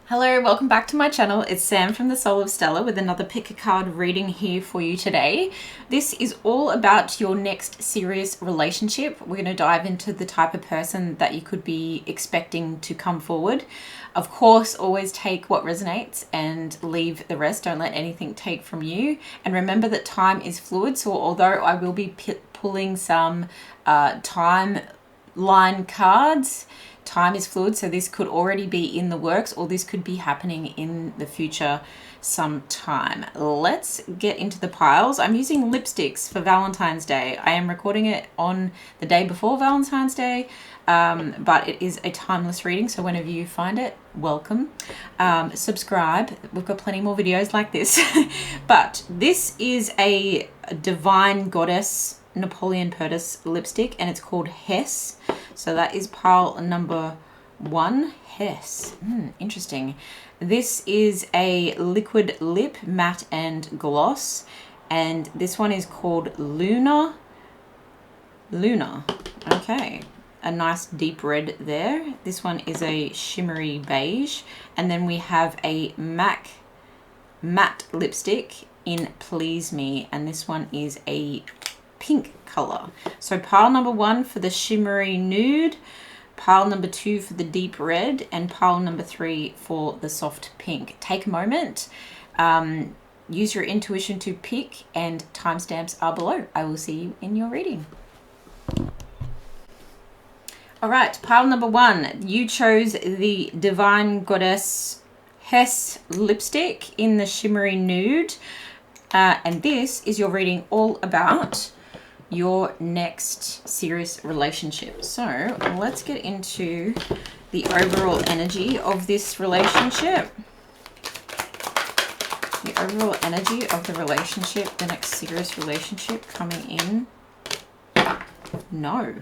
Hello, welcome back to my channel. It's Sam from the Soul of Stella with another pick a card reading here for you today. This is all about your next serious relationship. We're going to dive into the type of person that you could be expecting to come forward. Of course, always take what resonates and leave the rest. Don't let anything take from you. And remember that time is fluid. So although I will be pulling some timeline cards, time is fluid, so this could already be in the works or this could be happening in the future sometime. Let's get into the piles. I'm using lipsticks for Valentine's Day. I am recording it on the day before Valentine's Day, but it is a timeless reading, so whenever you find it, welcome. Subscribe. We've got plenty more videos like this. But this is a divine goddess Napoleon Purtis lipstick and it's called Hess. So that is pile number 1, Hess. Interesting. This is a liquid lip, matte and gloss. And this one is called Luna. Okay. A nice deep red there. This one is a shimmery beige. And then we have a MAC matte lipstick in Please Me. And this one is a pink color. So pile number 1 for the shimmery nude, pile number 2 for the deep red, and pile number 3 for the soft pink. Take a moment, use your intuition to pick, and timestamps are below. I will see you in your reading. All right, pile number 1, you chose the Divine Goddess Hess lipstick in the shimmery nude, and this is your reading all about your next serious relationship. So let's get into the overall energy of this relationship. The overall energy of the relationship, the next serious relationship coming in. No.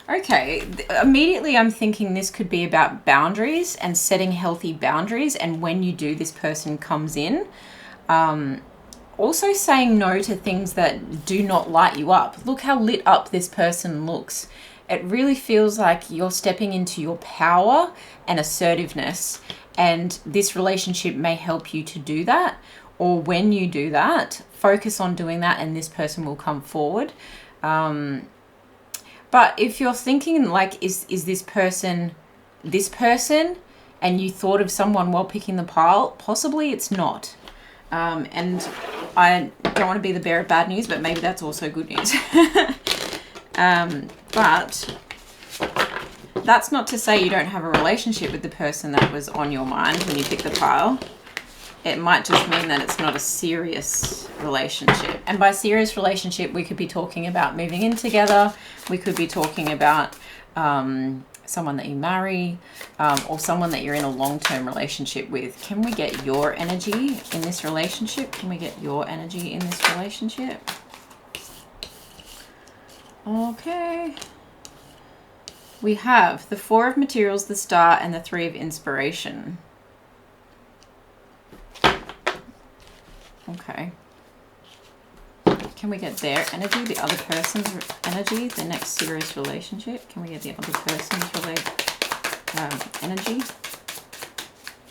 Okay, immediately I'm thinking this could be about boundaries and setting healthy boundaries, and when you do, this person comes in. Also saying no to things that do not light you up. Look how lit up this person looks. It really feels like you're stepping into your power and assertiveness, and this relationship may help you to do that. Or when you do that, focus on doing that and this person will come forward. But if you're thinking like, is this person and you thought of someone while picking the pile, possibly it's not. And I don't want to be the bearer of bad news, but maybe that's also good news. But that's not to say you don't have a relationship with the person that was on your mind when you picked the pile. It might just mean that it's not a serious relationship. And by serious relationship, we could be talking about moving in together. We could be talking about someone that you marry, or someone that you're in a long-term relationship with. Can we get your energy in this relationship? Can we get your energy in this relationship? Okay. We have the 4 of materials, the star, and the 3 of inspiration. Okay. Can we get their energy, the other person's energy, the next serious relationship? Can we get the other person's energy?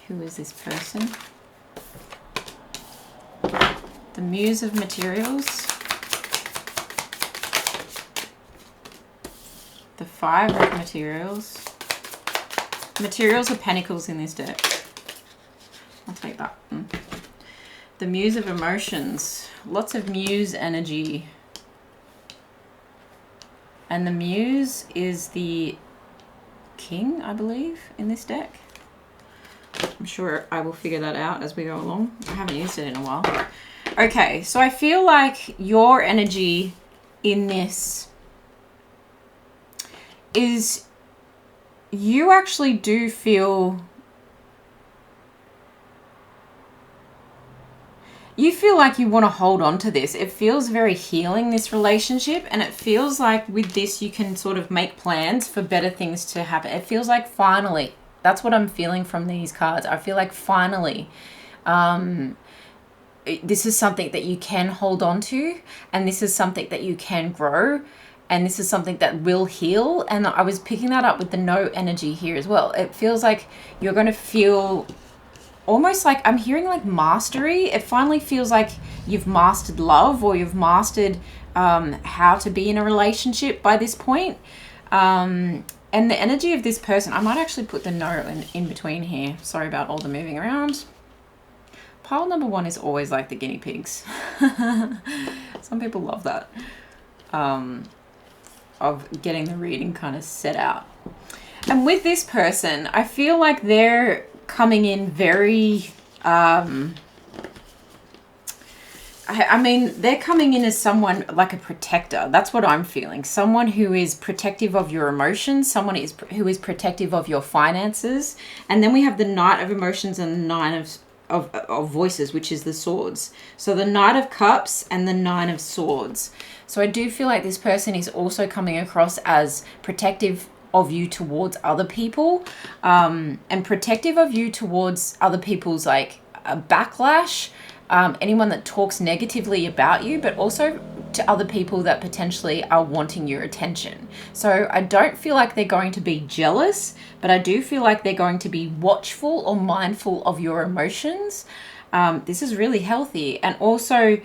Who is this person? The Muse of materials. The 5 of materials. Materials are pentacles in this deck. I'll take that. The Muse of emotions. Lots of Muse energy. And the Muse is the King, I believe, in this deck. I'm sure I will figure that out as we go along. I haven't used it in a while. Okay, so I feel like your energy in this is you actually do feel... You feel like you want to hold on to this. It feels very healing, this relationship, and it feels like with this you can sort of make plans for better things to happen. It feels like finally. That's what I'm feeling from these cards. I feel like finally this is something that you can hold on to, and this is something that you can grow, and this is something that will heal. And I was picking that up with the no energy here as well. It feels like you're going to feel almost like, I'm hearing like mastery. It finally feels like you've mastered love, or you've mastered how to be in a relationship by this point. And the energy of this person, I might actually put the no in between here. Sorry about all the moving around. Pile number 1 is always like the guinea pigs. Some people love that. Of getting the reading kind of set out. And with this person, I feel like they're coming in very, they're coming in as someone like a protector. That's what I'm feeling. Someone who is protective of your emotions, someone who is protective of your finances. And then we have the Knight of Emotions and the Nine of Voices, which is the Swords. So the Knight of Cups and the Nine of Swords. So I do feel like this person is also coming across as protective of you towards other people, and protective of you towards other people's like a backlash, anyone that talks negatively about you, but also to other people that potentially are wanting your attention. So I don't feel like they're going to be jealous, but I do feel like they're going to be watchful or mindful of your emotions. This is really healthy. And also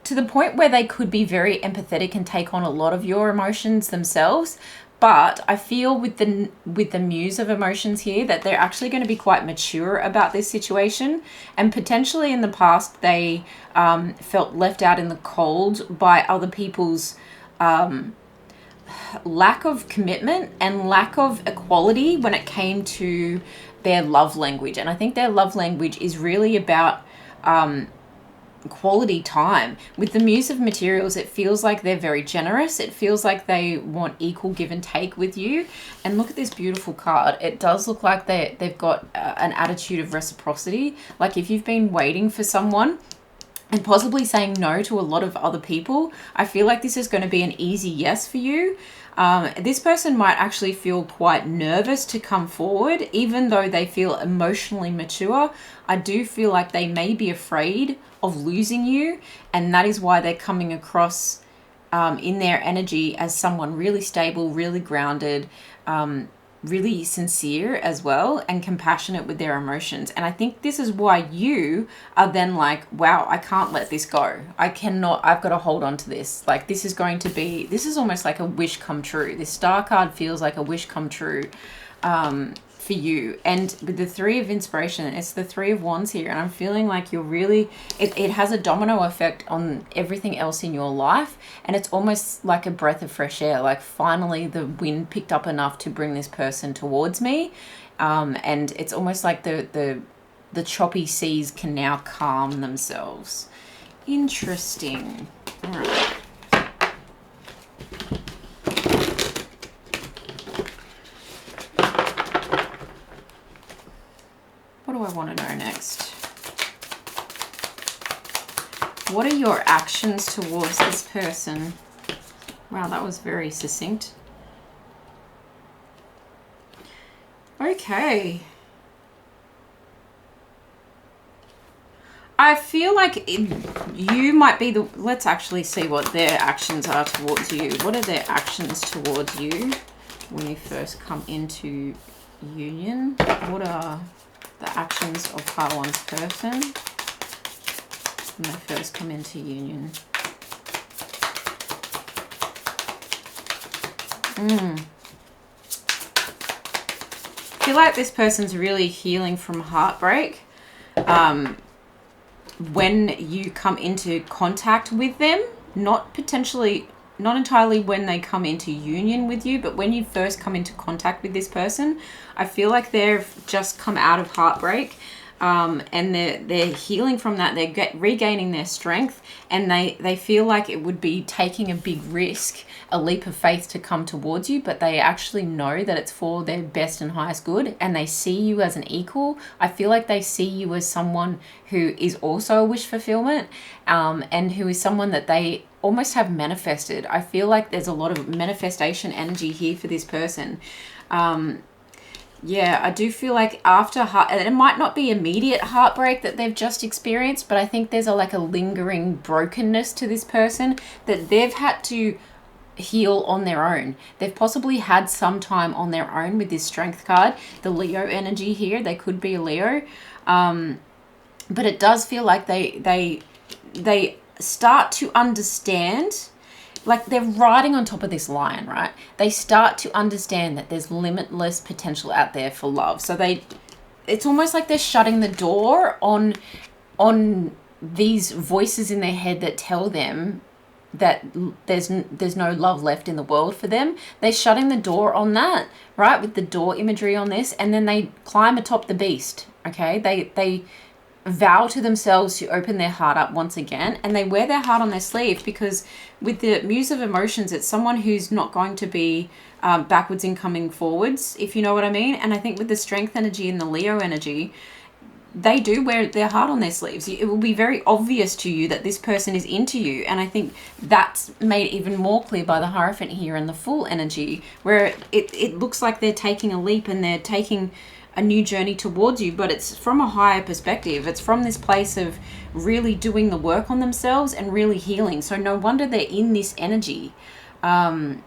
to the point where they could be very empathetic and take on a lot of your emotions themselves. But I feel with the Muse of Emotions here that they're actually going to be quite mature about this situation. And potentially in the past, they felt left out in the cold by other people's lack of commitment and lack of equality when it came to their love language. And I think their love language is really about quality time. With the Muse of Materials, it feels like they're very generous. It feels like they want equal give and take with you. And look at this beautiful card. It does look like they've got an attitude of reciprocity. Like if you've been waiting for someone and possibly saying no to a lot of other people, I feel like this is going to be an easy yes for you. This person might actually feel quite nervous to come forward, even though they feel emotionally mature. I do feel like they may be afraid of losing you, and that is why they're coming across in their energy as someone really stable, really grounded, really sincere as well, and compassionate with their emotions. And I think this is why you are then like, wow, I can't let this go. I've got to hold on to this. Like this is almost like a wish come true. This Star card feels like a wish come true for you. And with the Three of Inspiration, it's the Three of Wands here, and I'm feeling like you're really, it has a domino effect on everything else in your life, and it's almost like a breath of fresh air. Like finally the wind picked up enough to bring this person towards me, and it's almost like the choppy seas can now calm themselves. Interesting. All right. What do I want to know next? What are your actions towards this person? Wow, that was very succinct. Okay. I feel like you might be the... Let's actually see what their actions are towards you. What are their actions towards you when you first come into union? What are the actions of part one's person when they first come into union? I feel like this person's really healing from heartbreak. When you come into contact with them, not entirely when they come into union with you, but when you first come into contact with this person, I feel like they've just come out of heartbreak, and they're healing from that. They're regaining their strength, and they feel like it would be taking a big risk, a leap of faith to come towards you, but they actually know that it's for their best and highest good, and they see you as an equal. I feel like they see you as someone who is also a wish fulfillment, and who is someone that they almost have manifested. I feel like there's a lot of manifestation energy here for this person. Yeah, I do feel like after heart, and it might not be immediate heartbreak that they've just experienced, but I think there's a lingering brokenness to this person that they've had to heal on their own. They've possibly had some time on their own with this strength card. The Leo energy here, they could be a Leo. But it does feel like they start to understand, like they're riding on top of this lion, right? They start to understand that there's limitless potential out there for love. So it's almost like they're shutting the door on these voices in their head that tell them that there's no love left in the world for them. They're shutting the door on that, right? With the door imagery on this, and then they climb atop the beast. Okay, they vow to themselves to open their heart up once again, and they wear their heart on their sleeve, because with the Muse of Emotions, it's someone who's not going to be backwards in coming forwards, if you know what I mean. And I think with the strength energy and the Leo energy, they do wear their heart on their sleeves. It will be very obvious to you that this person is into you. And I think that's made even more clear by the Hierophant here and the Fool energy, where it looks like they're taking a leap and they're taking a new journey towards you, but it's from a higher perspective. It's from this place of really doing the work on themselves and really healing. So no wonder they're in this energy of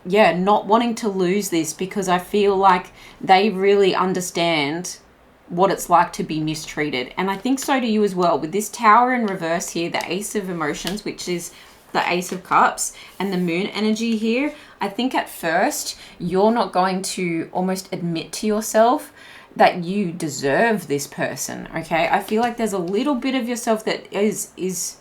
not wanting to lose this, because I feel like they really understand what it's like to be mistreated. And I think so do you as well. With this Tower in reverse here, the Ace of Emotions, which is the Ace of Cups, and the Moon energy here, I think at first you're not going to almost admit to yourself that you deserve this person, okay? I feel like there's a little bit of yourself that is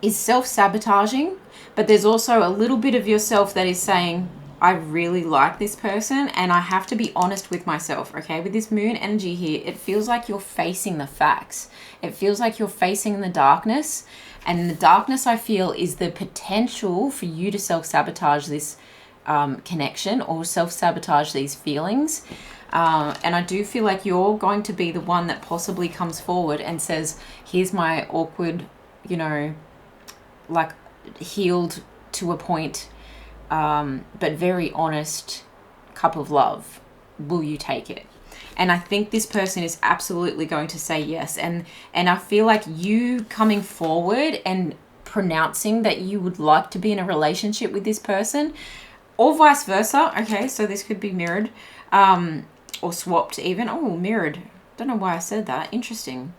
self-sabotaging, but there's also a little bit of yourself that is saying, I really like this person and I have to be honest with myself, okay? With this Moon energy here, it feels like you're facing the facts. It feels like you're facing the darkness, and the darkness, I feel, is the potential for you to self-sabotage this connection or self-sabotage these feelings. And I do feel like you're going to be the one that possibly comes forward and says, here's my awkward, like healed to a point, but very honest cup of love. Will you take it? And I think this person is absolutely going to say yes. And I feel like you coming forward and pronouncing that you would like to be in a relationship with this person, or vice versa. Okay, so this could be mirrored, or swapped even. Oh, mirrored. Don't know why I said that. Interesting.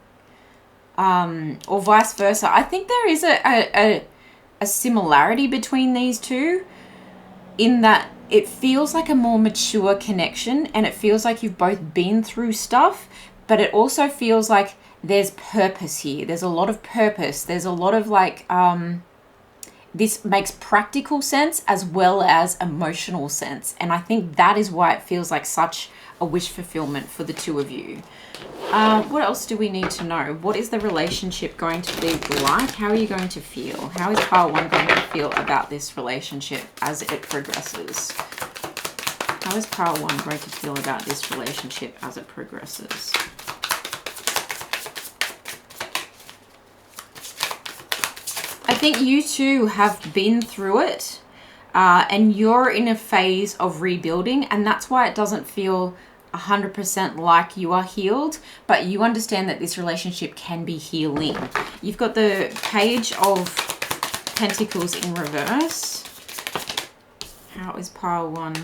Or vice versa. I think there is a similarity between these two, in that it feels like a more mature connection, and it feels like you've both been through stuff, but it also feels like there's purpose here. There's a lot of purpose. There's a lot of like, this makes practical sense as well as emotional sense. And I think that is why it feels like such a wish fulfillment for the two of you. What else do we need to know? What is the relationship going to be like? How are you going to feel? How is pile one going to feel about this relationship as it progresses? How is pile one going to feel about this relationship as it progresses? I think you two have been through it, and you're in a phase of rebuilding, and that's why it doesn't feel 100% like you are healed, but you understand that this relationship can be healing. You've got the Page of Pentacles in reverse. How is pile one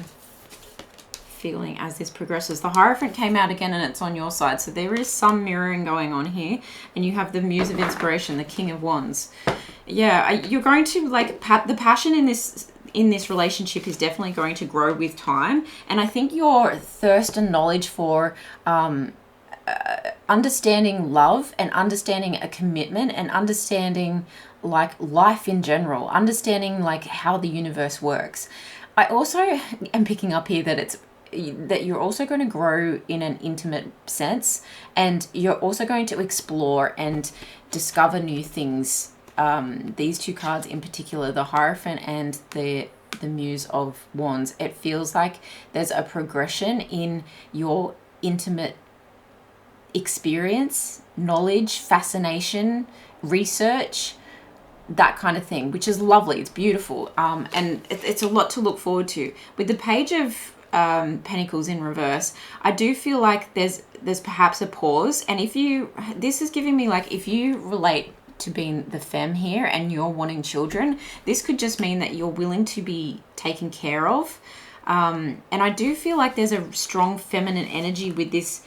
feeling as this progresses? The Hierophant came out again and it's on your side, so there is some mirroring going on here. And you have the Muse of Inspiration, the King of Wands. Yeah, you're going to like the passion in this relationship is definitely going to grow with time. And I think your thirst and knowledge for understanding love and understanding a commitment and understanding like life in general, understanding like how the universe works. I also am picking up here that you're also going to grow in an intimate sense, and you're also going to explore and discover new things. These two cards in particular, the Hierophant and the Muse of Wands, it feels like there's a progression in your intimate experience, knowledge, fascination, research, that kind of thing, which is lovely. It's beautiful. And it's a lot to look forward to. With the Page of Pentacles in reverse, I do feel like there's perhaps a pause. And this is giving me like, if you relate to being the femme here and you're wanting children, this could just mean that you're willing to be taken care of. And I do feel like there's a strong feminine energy with this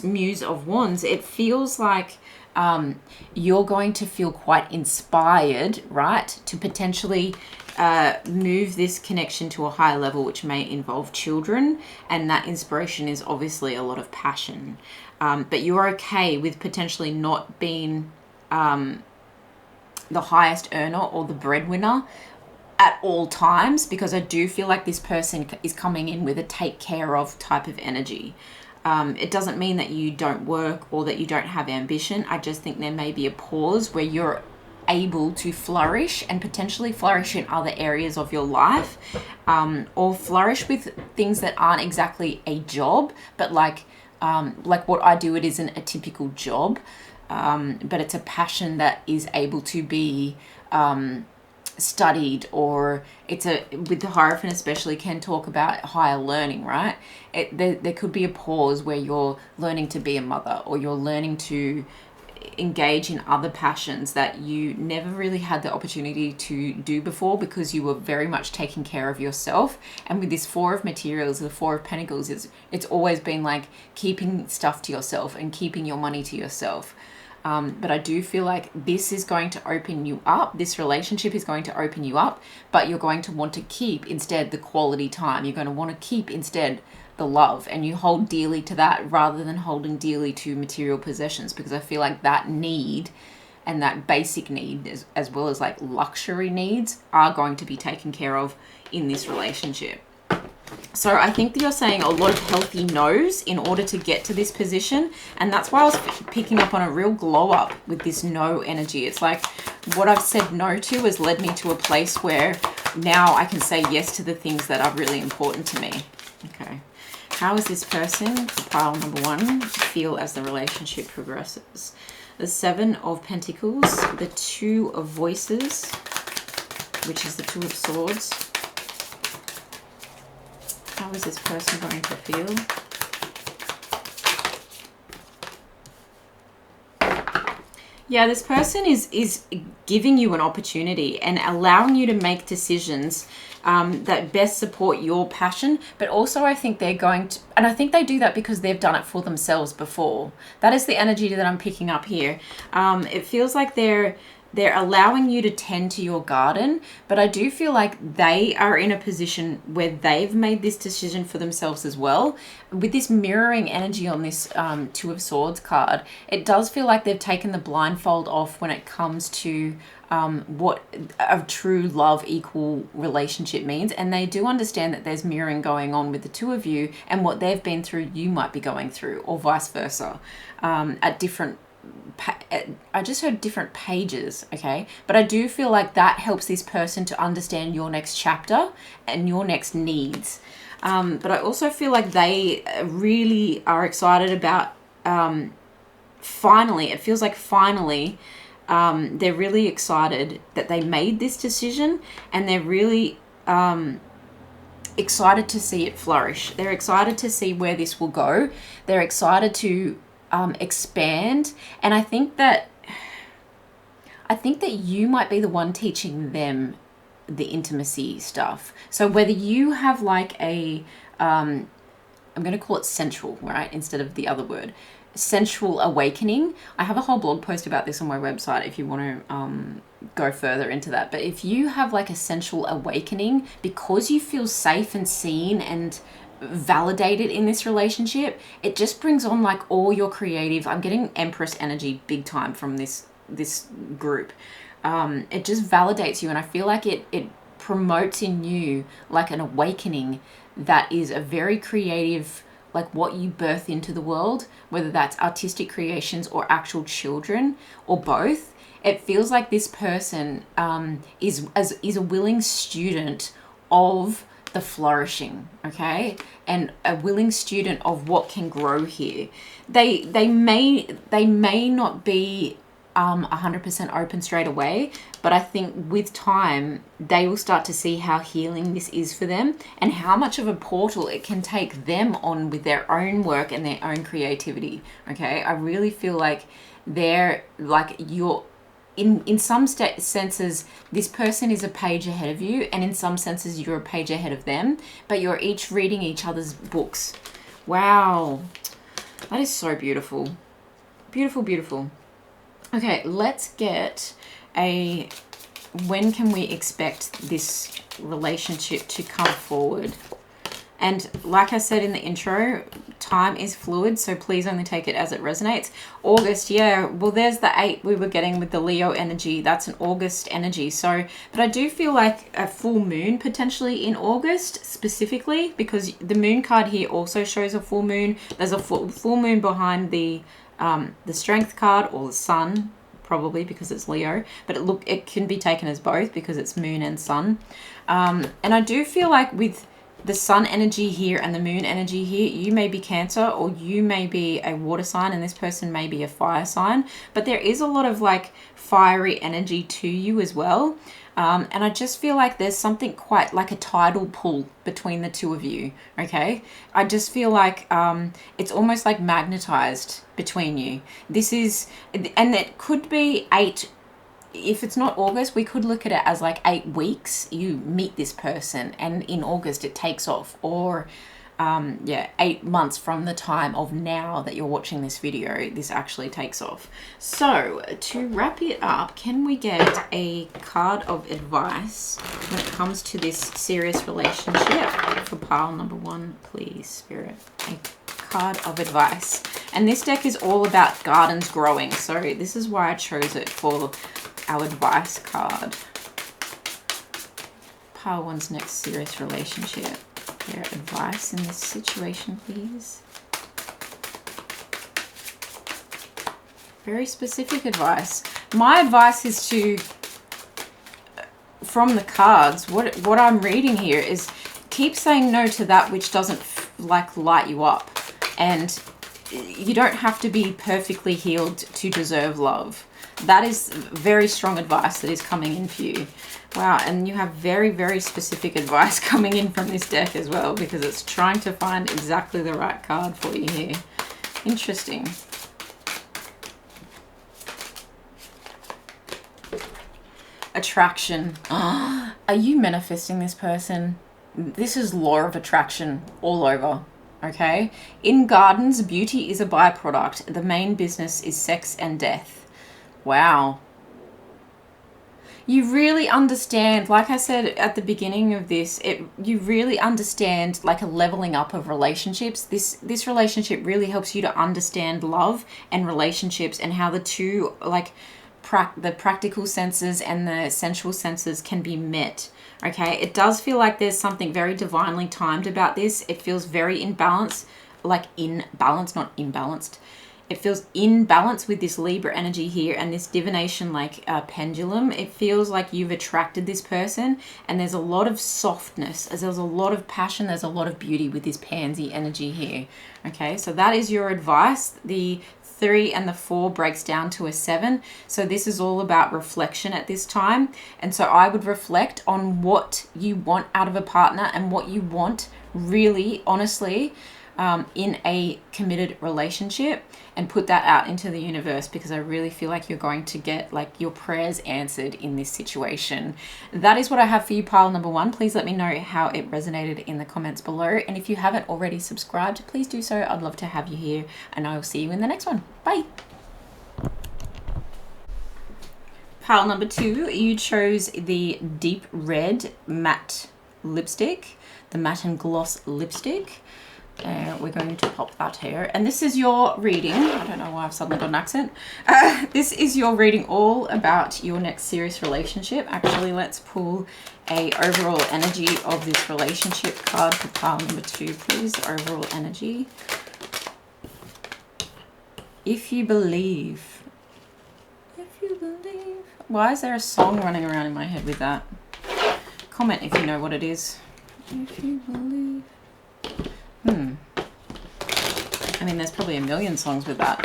Muse of Wands. It feels like you're going to feel quite inspired, right, to potentially move this connection to a higher level, which may involve children. And that inspiration is obviously a lot of passion. But you're okay with potentially not being the highest earner or the breadwinner at all times, because I do feel like this person is coming in with a take care of type of energy. It doesn't mean that you don't work or that you don't have ambition. I just think there may be a pause where you're able to flourish and potentially flourish in other areas of your life, or flourish with things that aren't exactly a job, but like what I do, it isn't a typical job, but it's a passion that is able to be studied, or with the Hierophant especially, can talk about higher learning, right? There could be a pause where you're learning to be a mother, or you're learning to engage in other passions that you never really had the opportunity to do before, because you were very much taking care of yourself. And with this Four of Materials, the Four of Pentacles, it's always been like keeping stuff to yourself and keeping your money to yourself. But I do feel like this is going to open you up. This relationship is going to open you up, but you're going to want to keep instead the quality time. You're going to want to keep instead the love, and you hold dearly to that rather than holding dearly to material possessions, because I feel like that need and that basic need, as well as like luxury needs, are going to be taken care of in this relationship. So I think that you're saying a lot of healthy no's in order to get to this position. And that's why I was picking up on a real glow up with this no energy. It's like what I've said no to has led me to a place where now I can say yes to the things that are really important to me. Okay. How is this person, for pile number 1, feel as the relationship progresses? The Seven of Pentacles, the Two of Voices, which is the Two of Swords. How is this person going to feel? Yeah, this person is giving you an opportunity and allowing you to make decisions that best support your passion. But also I think they're going to, and I think they do that because they've done it for themselves before. That is the energy that I'm picking up here. It feels like they're allowing you to tend to your garden, but I do feel like they are in a position where they've made this decision for themselves as well. With this mirroring energy on this Two of Swords card, it does feel like they've taken the blindfold off when it comes to what a true love equal relationship means, and they do understand that there's mirroring going on with the two of you, and what they've been through you might be going through, or vice versa, at different I just heard different pages, okay? But I do feel like that helps this person to understand your next chapter and your next needs. But I also feel like they really are excited about, finally, it feels like finally, they're really excited that they made this decision, and they're really excited to see it flourish. They're excited to see where this will go. They're excited to expand, and I think that you might be the one teaching them the intimacy stuff. So whether you have like a I'm going to call it sensual, right, instead of the other word, sensual awakening. I have a whole blog post about this on my website if you want to go further into that. But if you have like a sensual awakening because you feel safe and seen and validated in this relationship, it just brings on like all your creative, I'm getting Empress energy big time from this group. It just validates you, and I feel like it promotes in you like an awakening that is a very creative, like what you birth into the world, whether that's artistic creations or actual children or both. It feels like this person is a willing student of the flourishing, okay, and a willing student of what can grow here. They may not be 100% open straight away, but I think with time they will start to see how healing this is for them and how much of a portal it can take them on with their own work and their own creativity. Okay, I really feel like they're like you're in some senses this person is a page ahead of you, and in some senses you're a page ahead of them, but you're each reading each other's books. Wow, that is so beautiful. Beautiful, beautiful. Okay, let's get a when can we expect this relationship to come forward? And like I said in the intro, time is fluid, so please only take it as it resonates. August, yeah, well, there's the 8 we were getting with the Leo energy. That's an August energy. So, but I do feel like a full moon potentially in August specifically, because the moon card here also shows a full moon. There's a full moon behind the strength card, or the sun, probably because it's Leo, but it can be taken as both because it's moon and sun. And I do feel like with the sun energy here and the moon energy here, you may be Cancer or you may be a water sign, and this person may be a fire sign, but there is a lot of like fiery energy to you as well. And I just feel like there's something quite like a tidal pull between the two of you, okay? I just feel like it's almost like magnetized between you. This is, and it could be 8, if it's not August, we could look at it as like 8 weeks. You meet this person and in August it takes off, or 8 months from the time of now that you're watching this video, this actually takes off. So to wrap it up, can we get a card of advice when it comes to this serious relationship for pile number 1, please, Spirit? A card of advice. And this deck is all about gardens growing, so this is why I chose it for our advice card. Pile 1's next serious relationship. Their advice in this situation, please. Very specific advice. My advice is to, from the cards, what I'm reading here is keep saying no to that which doesn't like light you up, and you don't have to be perfectly healed to deserve love. That is very strong advice that is coming in for you. Wow, and you have very, very specific advice coming in from this deck as well, because it's trying to find exactly the right card for you here. Interesting. Attraction. Are you manifesting this person? This is law of attraction all over. Okay? In gardens, beauty is a byproduct. The main business is sex and death. Wow. You really understand, like I said at the beginning of this, you really understand like a leveling up of relationships. This relationship really helps you to understand love and relationships and how the two, like the practical senses and the sensual senses can be met. Okay, it does feel like there's something very divinely timed about this. It feels very in balance, like in balance, not imbalanced. It feels in balance with this Libra energy here and this divination like pendulum. It feels like you've attracted this person, and there's a lot of softness, as there's a lot of passion, there's a lot of beauty with this pansy energy here. Okay, so that is your advice. The 3 and the 4 breaks down to a 7. So this is all about reflection at this time. And so I would reflect on what you want out of a partner and what you want really, honestly, in a committed relationship, and put that out into the universe, because I really feel like you're going to get like your prayers answered in this situation. That is what I have for you, pile number 1. Please let me know how it resonated in the comments below, and if you haven't already subscribed, please do so. I'd love to have you here, and I will see you in the next one. Bye. Pile number 2, you chose the deep red matte lipstick, the matte and gloss lipstick. We're going to pop that here, and this is your reading. I don't know why I've suddenly got an accent. This is your reading all about your next serious relationship. Actually, let's pull a overall energy of this relationship card for pile number 2, please. Overall energy. If you believe. If you believe. Why is there a song running around in my head with that? Comment if you know what it is. If you believe. I mean, there's probably a million songs with that.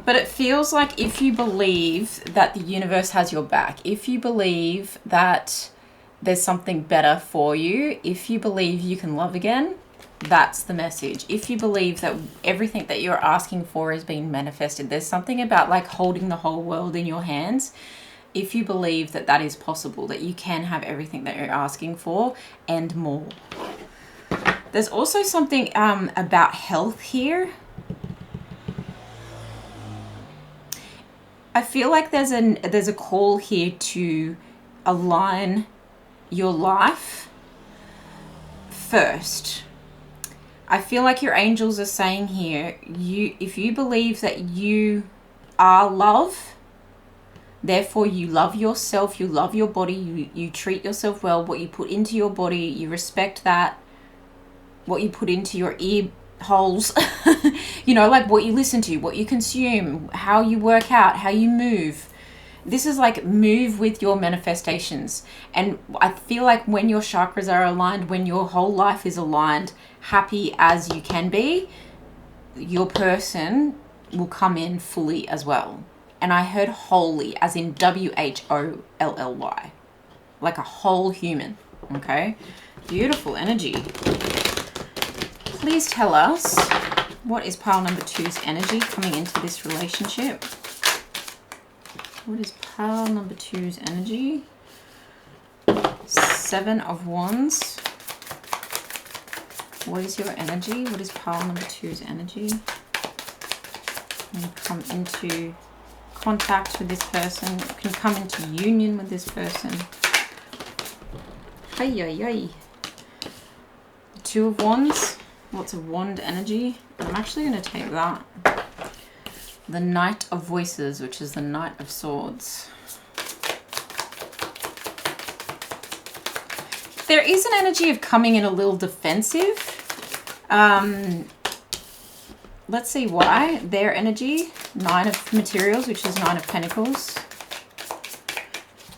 But it feels like if you believe that the universe has your back, if you believe that there's something better for you, if you believe you can love again, that's the message. If you believe that everything that you're asking for is being manifested, there's something about like holding the whole world in your hands. If you believe that that is possible, that you can have everything that you're asking for and more. There's also something about health here. I feel like there's a call here to align your life first. I feel like your angels are saying here, if you believe that you are love, therefore you love yourself, you love your body, you treat yourself well, what you put into your body, you respect that, what you put into your ear holes, you know, like what you listen to, what you consume, how you work out, how you move. This is like move with your manifestations. And I feel like when your chakras are aligned, when your whole life is aligned, happy as you can be, your person will come in fully as well. And I heard wholly, as in WHOLLY, like a whole human. Okay, beautiful energy. Please tell us, what is pile number 2's energy coming into this relationship? What is pile number 2's energy? 7 of Wands. What is your energy? What is pile number 2's energy? When you come into contact with this person, you can come into union with this person. Ay, ay, ay. 2 of Wands. Lots of wand energy. I'm actually going to take that. The Knight of Voices, which is the Knight of Swords. There is an energy of coming in a little defensive. Let's see why. Their energy, 9 of Materials, which is 9 of Pentacles.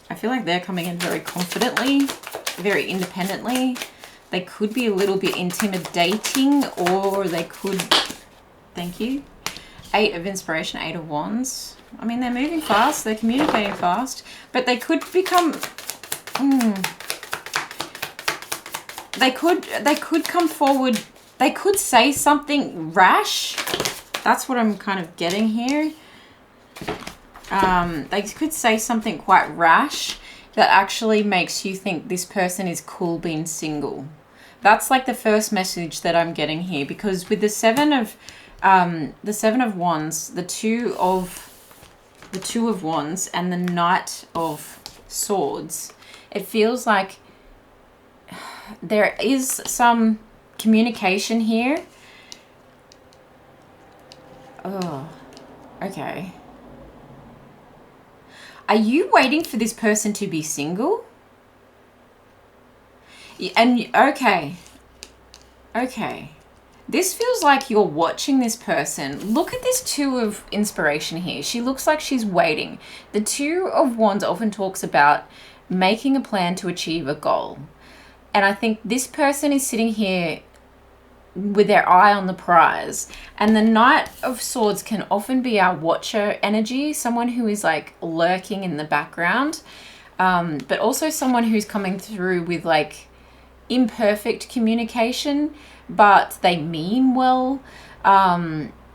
I feel like they're coming in very confidently, very independently. They could be a little bit intimidating, or they could, thank you, 8 of Inspiration, 8 of Wands. I mean, they're moving fast, they're communicating fast, but they could become, they could come forward, they could say something rash. That's what I'm kind of getting here. They could say something quite rash that actually makes you think this person is cool being single. That's like the first message that I'm getting here, because with the 7 of Wands, the two of Wands, and the Knight of Swords, it feels like there is some communication here. Oh, okay. Are you waiting for this person to be single? And okay. This feels like you're watching this person. Look at this 2 of Inspiration here. She looks like she's waiting. The 2 of Wands often talks about making a plan to achieve a goal. And I think this person is sitting here with their eye on the prize. And the Knight of Swords can often be our watcher energy, someone who is like lurking in the background, but also someone who's coming through with like imperfect communication, but they mean well.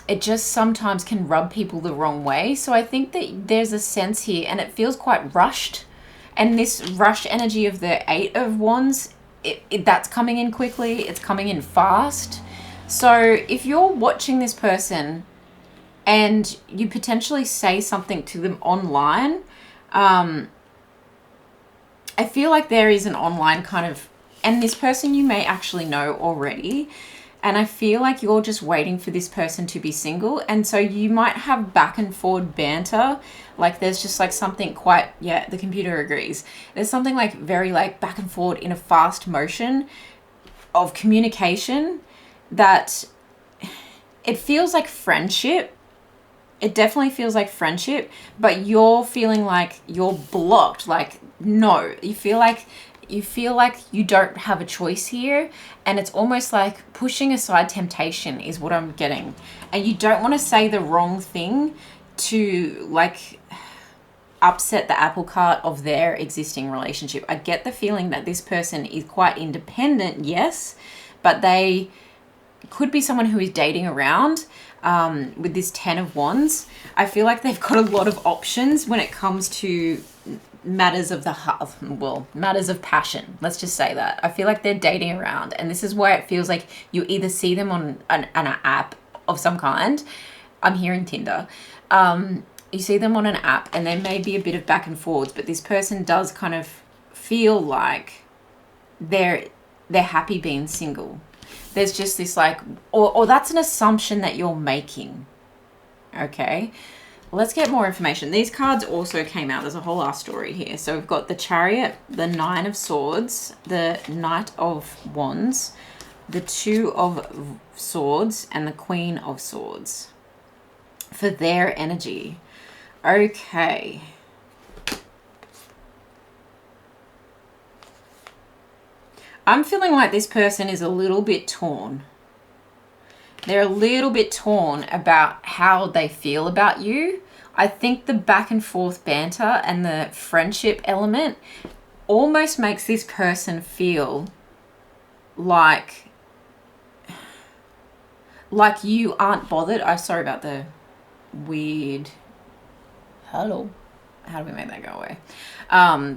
It just sometimes can rub people the wrong way. So I think that there's a sense here, and it feels quite rushed. And this rush energy of the 8 of Wands, that's coming in quickly, it's coming in fast. So if you're watching this person and you potentially say something to them online, I feel like there is an online kind of, and this person you may actually know already, and I feel like you're just waiting for this person to be single. And so you might have back and forward banter. Like there's just like something quite, yeah, the computer agrees. There's something like very like back and forward in a fast motion of communication that it feels like friendship. It definitely feels like friendship, but you're feeling like you're blocked. Like, no, you feel like you feel like you don't have a choice here, and it's almost like pushing aside temptation is what I'm getting. And you don't want to say the wrong thing to like upset the apple cart of their existing relationship. I get the feeling that this person is quite independent, yes, but they could be someone who is dating around. With this 10 of Wands, I feel like they've got a lot of options when it comes to matters of the heart, well, matters of passion. Let's just say that. I feel like they're dating around, and this is why it feels like you either see them on an app of some kind. I'm hearing Tinder. You see them on an app, and there may be a bit of back and forwards, but this person does kind of feel like they're happy being single. There's just this like, or that's an assumption that you're making. Okay, let's get more information. These cards also came out. There's a whole ass story here. So we've got the Chariot, the Nine of Swords, the Knight of Wands, the Two of Swords, and the Queen of Swords for their energy. Okay. I'm feeling like this person is a little bit torn. They're a little bit torn about how they feel about you. I think the back and forth banter and the friendship element almost makes this person feel like you aren't bothered. I'm sorry about the weird... Hello. How do we make that go away?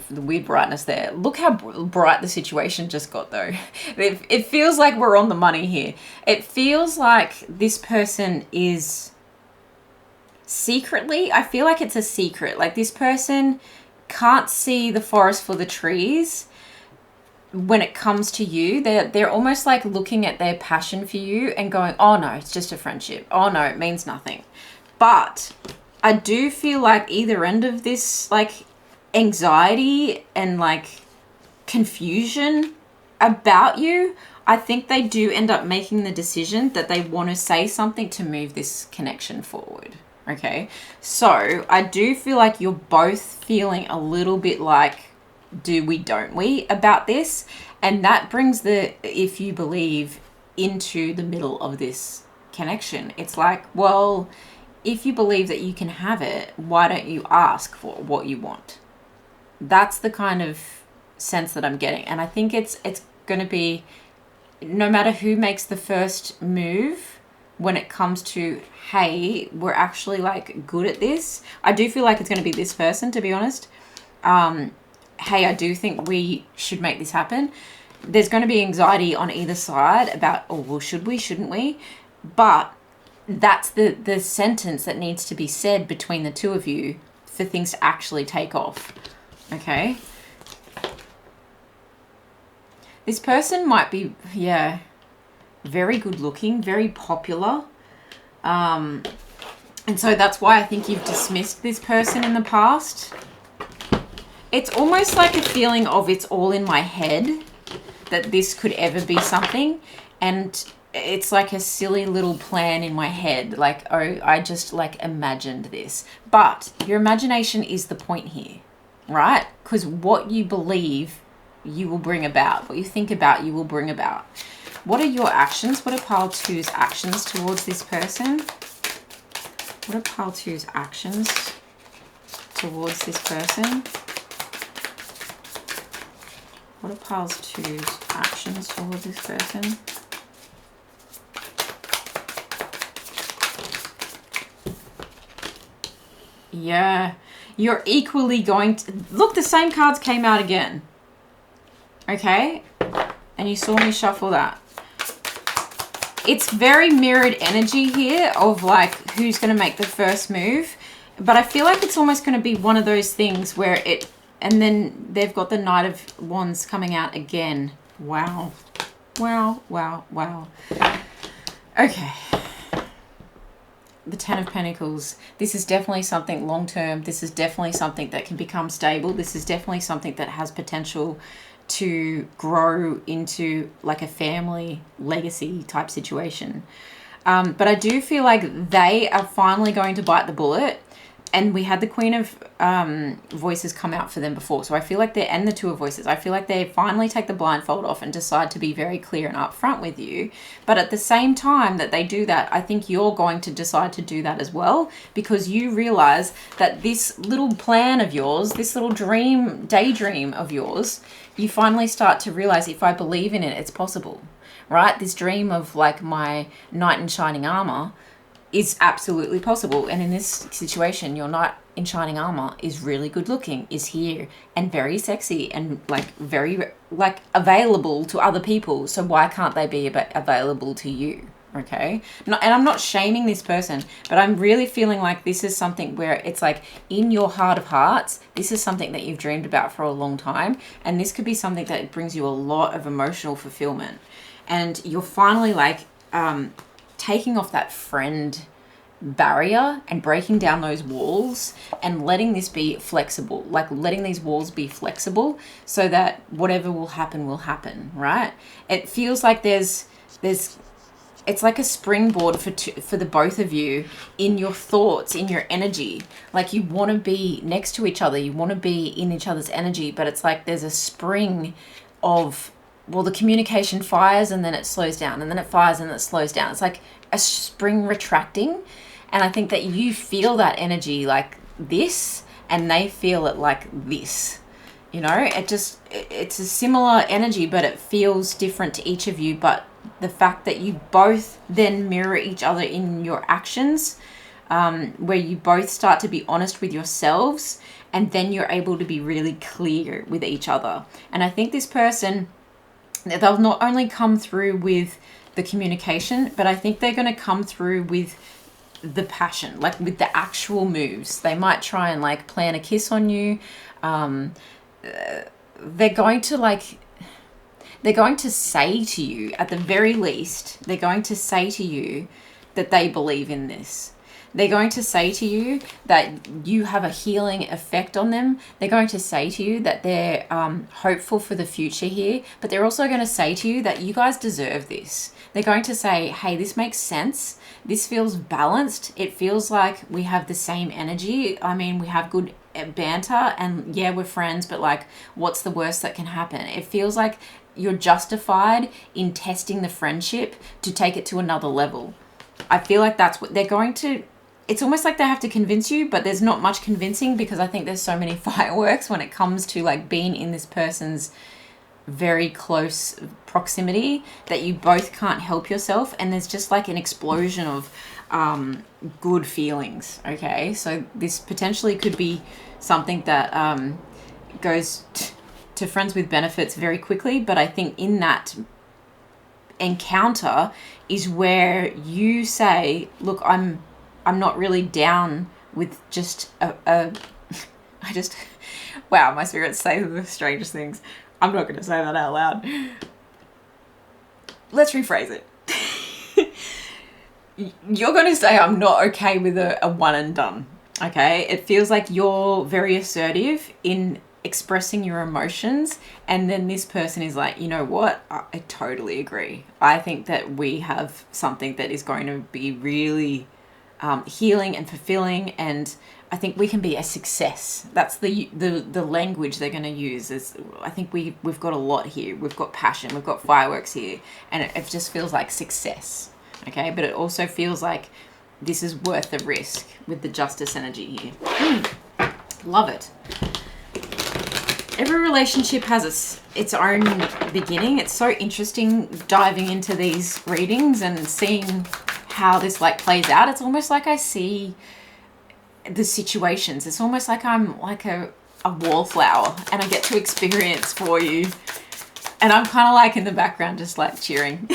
The weird brightness there. Look how bright the situation just got though. It feels like we're on the money here. It feels like this person is secretly, I feel like it's a secret. Like this person can't see the forest for the trees when it comes to you. They're almost like looking at their passion for you and going, oh no, it's just a friendship. Oh no, it means nothing. But I do feel like either end of this, like, anxiety and, like, confusion about you, I think they do end up making the decision that they want to say something to move this connection forward, okay? So I do feel like you're both feeling a little bit like, do we, don't we, about this? And that brings the, if you believe, into the middle of this connection. It's like, well... if you believe that you can have it, why don't you ask for what you want? That's the kind of sense that I'm getting. And I think it's going to be, no matter who makes the first move, when it comes to, hey, we're actually like good at this. I do feel like it's going to be this person, to be honest. Hey, I do think we should make this happen. There's going to be anxiety on either side about, oh, well, should we, shouldn't we? But that's the sentence that needs to be said between the two of you for things to actually take off. Okay? This person might be, yeah, very good looking, very popular. And so that's why I think you've dismissed this person in the past. It's almost like a feeling of it's all in my head that this could ever be something. And it's like a silly little plan in my head. Like, oh, I just like imagined this. But your imagination is the point here, right? Because what you believe, you will bring about. What you think about, you will bring about. What are your actions? What are pile two's actions towards this person? What are pile two's actions towards this person? What are pile two's actions towards this person? Yeah, you're equally going to... Look, the same cards came out again. Okay? And you saw me shuffle that. It's very mirrored energy here of like who's going to make the first move. But I feel like it's almost going to be one of those things where it... And then they've got the Knight of Wands coming out again. Wow. Wow, wow, wow. Okay. The Ten of Pentacles. This is definitely something long-term. This is definitely something that can become stable. This is definitely something that has potential to grow into like a family legacy type situation. But I do feel like they are finally going to bite the bullet And we had the Queen of Voices come out for them before. So I feel like they're, and the Two of Voices, I feel like they finally take the blindfold off and decide to be very clear and upfront with you. But at the same time that they do that, I think you're going to decide to do that as well, because you realize that this little plan of yours, this little daydream of yours, you finally start to realize, if I believe in it, it's possible, right? This dream of like my knight in shining armor is absolutely possible. And in this situation, your knight in shining armor is really good looking, is here, and very sexy, and like very like available to other people. So why can't they be available to you? Okay. And I'm not shaming this person, but I'm really feeling like this is something where it's like, in your heart of hearts, this is something that you've dreamed about for a long time. And this could be something that brings you a lot of emotional fulfillment. And you're finally like, taking off that friend barrier and breaking down those walls and letting this be flexible, like letting these walls be flexible so that whatever will happen, right? It feels like there's it's like a springboard for the both of you in your thoughts, in your energy. Like you want to be next to each other, you want to be in each other's energy, but it's like there's a spring of, well, the communication fires and then it slows down, and then it fires and then it slows down. It's like a spring retracting. And I think that you feel that energy like this, and they feel it like this. You know, it's a similar energy, but it feels different to each of you. But the fact that you both then mirror each other in your actions, where you both start to be honest with yourselves, and then you're able to be really clear with each other. And I think this person, they'll not only come through with the communication, but I think they're going to come through with the passion, like with the actual moves. They might try and like plan a kiss on you. They're going to say to you, at the very least, they're going to say to you that they believe in this. They're going to say to you that you have a healing effect on them. They're going to say to you that they're hopeful for the future here, but they're also going to say to you that you guys deserve this. They're going to say, hey, this makes sense. This feels balanced. It feels like we have the same energy. I mean, we have good banter, and yeah, we're friends, but like, what's the worst that can happen? It feels like you're justified in testing the friendship to take it to another level. I feel like that's what they're going to, it's almost like they have to convince you, but there's not much convincing, because I think there's so many fireworks when it comes to like being in this person's very close proximity that you both can't help yourself, and there's just like an explosion of good feelings. Okay, so this potentially could be something that goes to friends with benefits very quickly, but I think in that encounter is where you say, look, I'm not really down with just wow, my spirits say the strangest things. I'm not going to say that out loud. Let's rephrase it. You're going to say, I'm not okay with a one and done. Okay. It feels like you're very assertive in expressing your emotions, and then this person is like, you know what, I totally agree. I think that we have something that is going to be really healing and fulfilling, and I think we can be a success. That's the language they're going to use. Is, I think we've got a lot here. We've got passion, we've got fireworks here, and it just feels like success. Okay, but it also feels like this is worth the risk with the justice energy here. Love it. Every relationship has its own beginning. It's so interesting diving into these readings and seeing how this like plays out. It's almost like I see the situations. It's almost like I'm like a wallflower, and I get to experience for you. And I'm kind of like in the background just like cheering.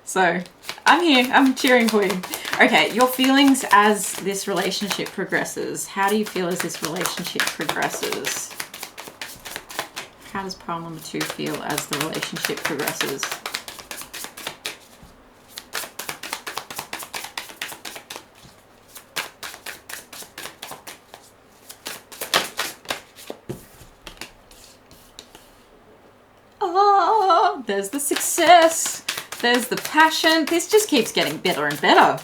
So I'm here. I'm cheering for you. Okay, your feelings as this relationship progresses. How do you feel as this relationship progresses? How does pile number 2 feel as the relationship progresses? Oh, there's the success. There's the passion. This just keeps getting better and better.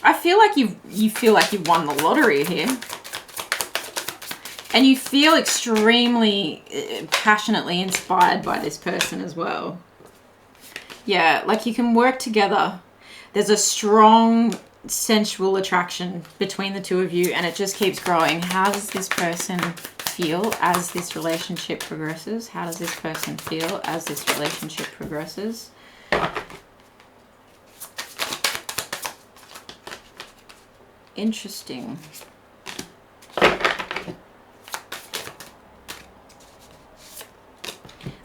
I feel like you feel like you've won the lottery here. And you feel extremely passionately inspired by this person as well. Yeah, like you can work together. There's a strong sensual attraction between the two of you, and it just keeps growing. How does this person feel as this relationship progresses? How does this person feel as this relationship progresses? Interesting.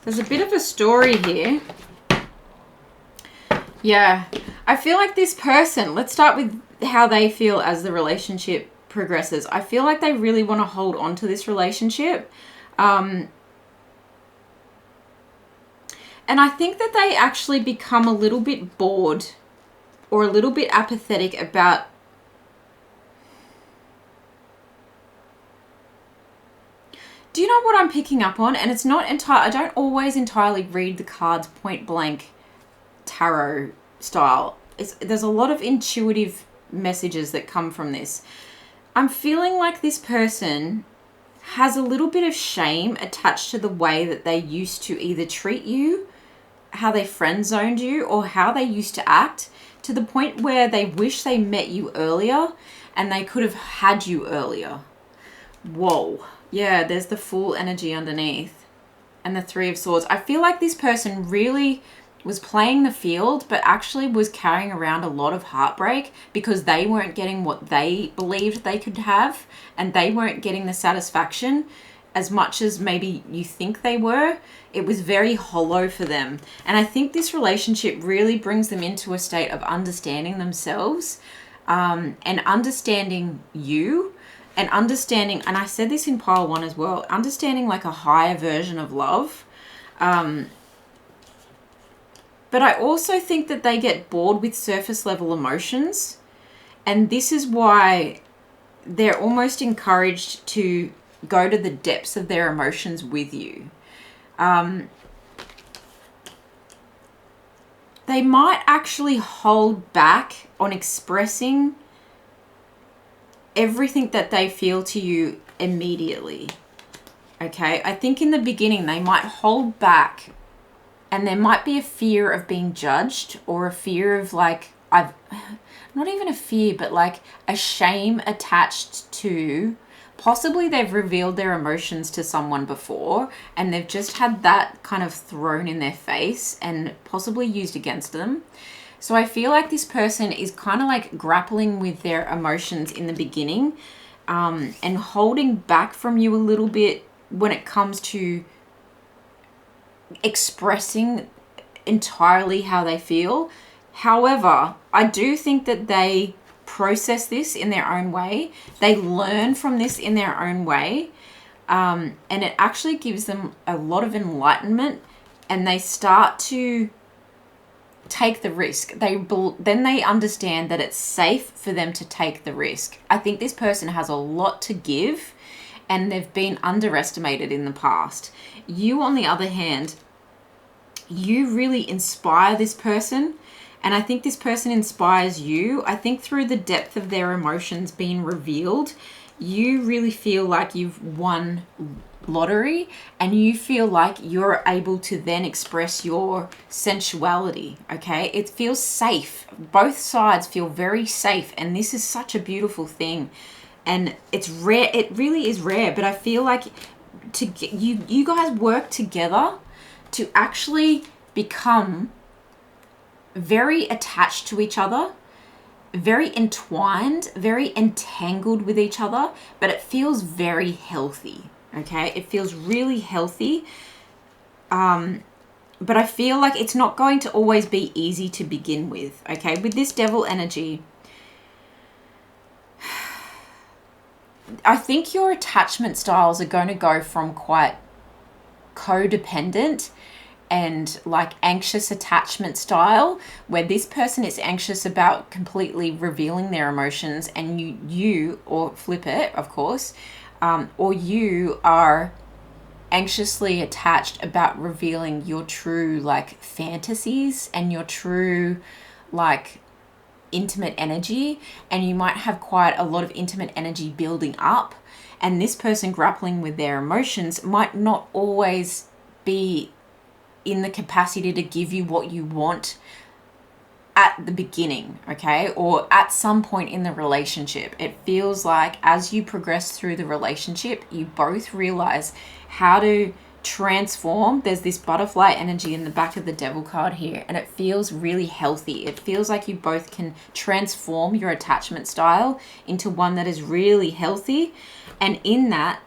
There's a bit of a story here. Yeah, I feel like this person, let's start with how they feel as the relationship progresses. I feel like they really want to hold on to this relationship. And I think that they actually become a little bit bored or a little bit apathetic about do you know what I'm picking up on? And it's not I don't always entirely read the cards point blank tarot style. There's a lot of intuitive messages that come from this. I'm feeling like this person has a little bit of shame attached to the way that they used to either treat you, how they friend zoned you, or how they used to act, to the point where they wish they met you earlier and they could have had you earlier. Whoa. Yeah, there's the Fool energy underneath and the Three of Swords. I feel like this person really was playing the field, but actually was carrying around a lot of heartbreak because they weren't getting what they believed they could have, and they weren't getting the satisfaction as much as maybe you think they were. It was very hollow for them. And I think this relationship really brings them into a state of understanding themselves, and understanding you. And understanding, and I said this in pile 1 as well, understanding like a higher version of love. But I also think that they get bored with surface level emotions. And this is why they're almost encouraged to go to the depths of their emotions with you. They might actually hold back on expressing everything that they feel to you immediately. Okay, I think in the beginning they might hold back, and there might be a fear of being judged, or a fear of like, not even a fear, but like a shame attached to, possibly they've revealed their emotions to someone before and they've just had that kind of thrown in their face and possibly used against them. So I feel like this person is kind of like grappling with their emotions in the beginning, and holding back from you a little bit when it comes to expressing entirely how they feel. However, I do think that they process this in their own way. They learn from this in their own way. And it actually gives them a lot of enlightenment, and they start to take the risk. Then they understand that it's safe for them to take the risk. I think this person has a lot to give, and they've been underestimated in the past. You, on the other hand, you really inspire this person, and I think this person inspires you. I think through the depth of their emotions being revealed, you really feel like you've won lottery, and you feel like you're able to then express your sensuality. Okay, it feels safe. Both sides feel very safe, and this is such a beautiful thing, and it's rare. It really is rare, but I feel like you guys work together to actually become very attached to each other, very entwined, very entangled with each other, but it feels very healthy. Okay, it feels really healthy. But I feel like it's not going to always be easy to begin with. Okay, with this Devil energy, I think your attachment styles are going to go from quite codependent and like anxious attachment style, where this person is anxious about completely revealing their emotions, and you or flip it, of course, or you are anxiously attached about revealing your true like fantasies and your true like intimate energy, and you might have quite a lot of intimate energy building up, and this person grappling with their emotions might not always be in the capacity to give you what you want at the beginning, okay, or at some point in the relationship. It feels like as you progress through the relationship, you both realize how to transform. There's this butterfly energy in the back of the devil card here, and it feels really healthy. It feels like you both can transform your attachment style into one that is really healthy, and in that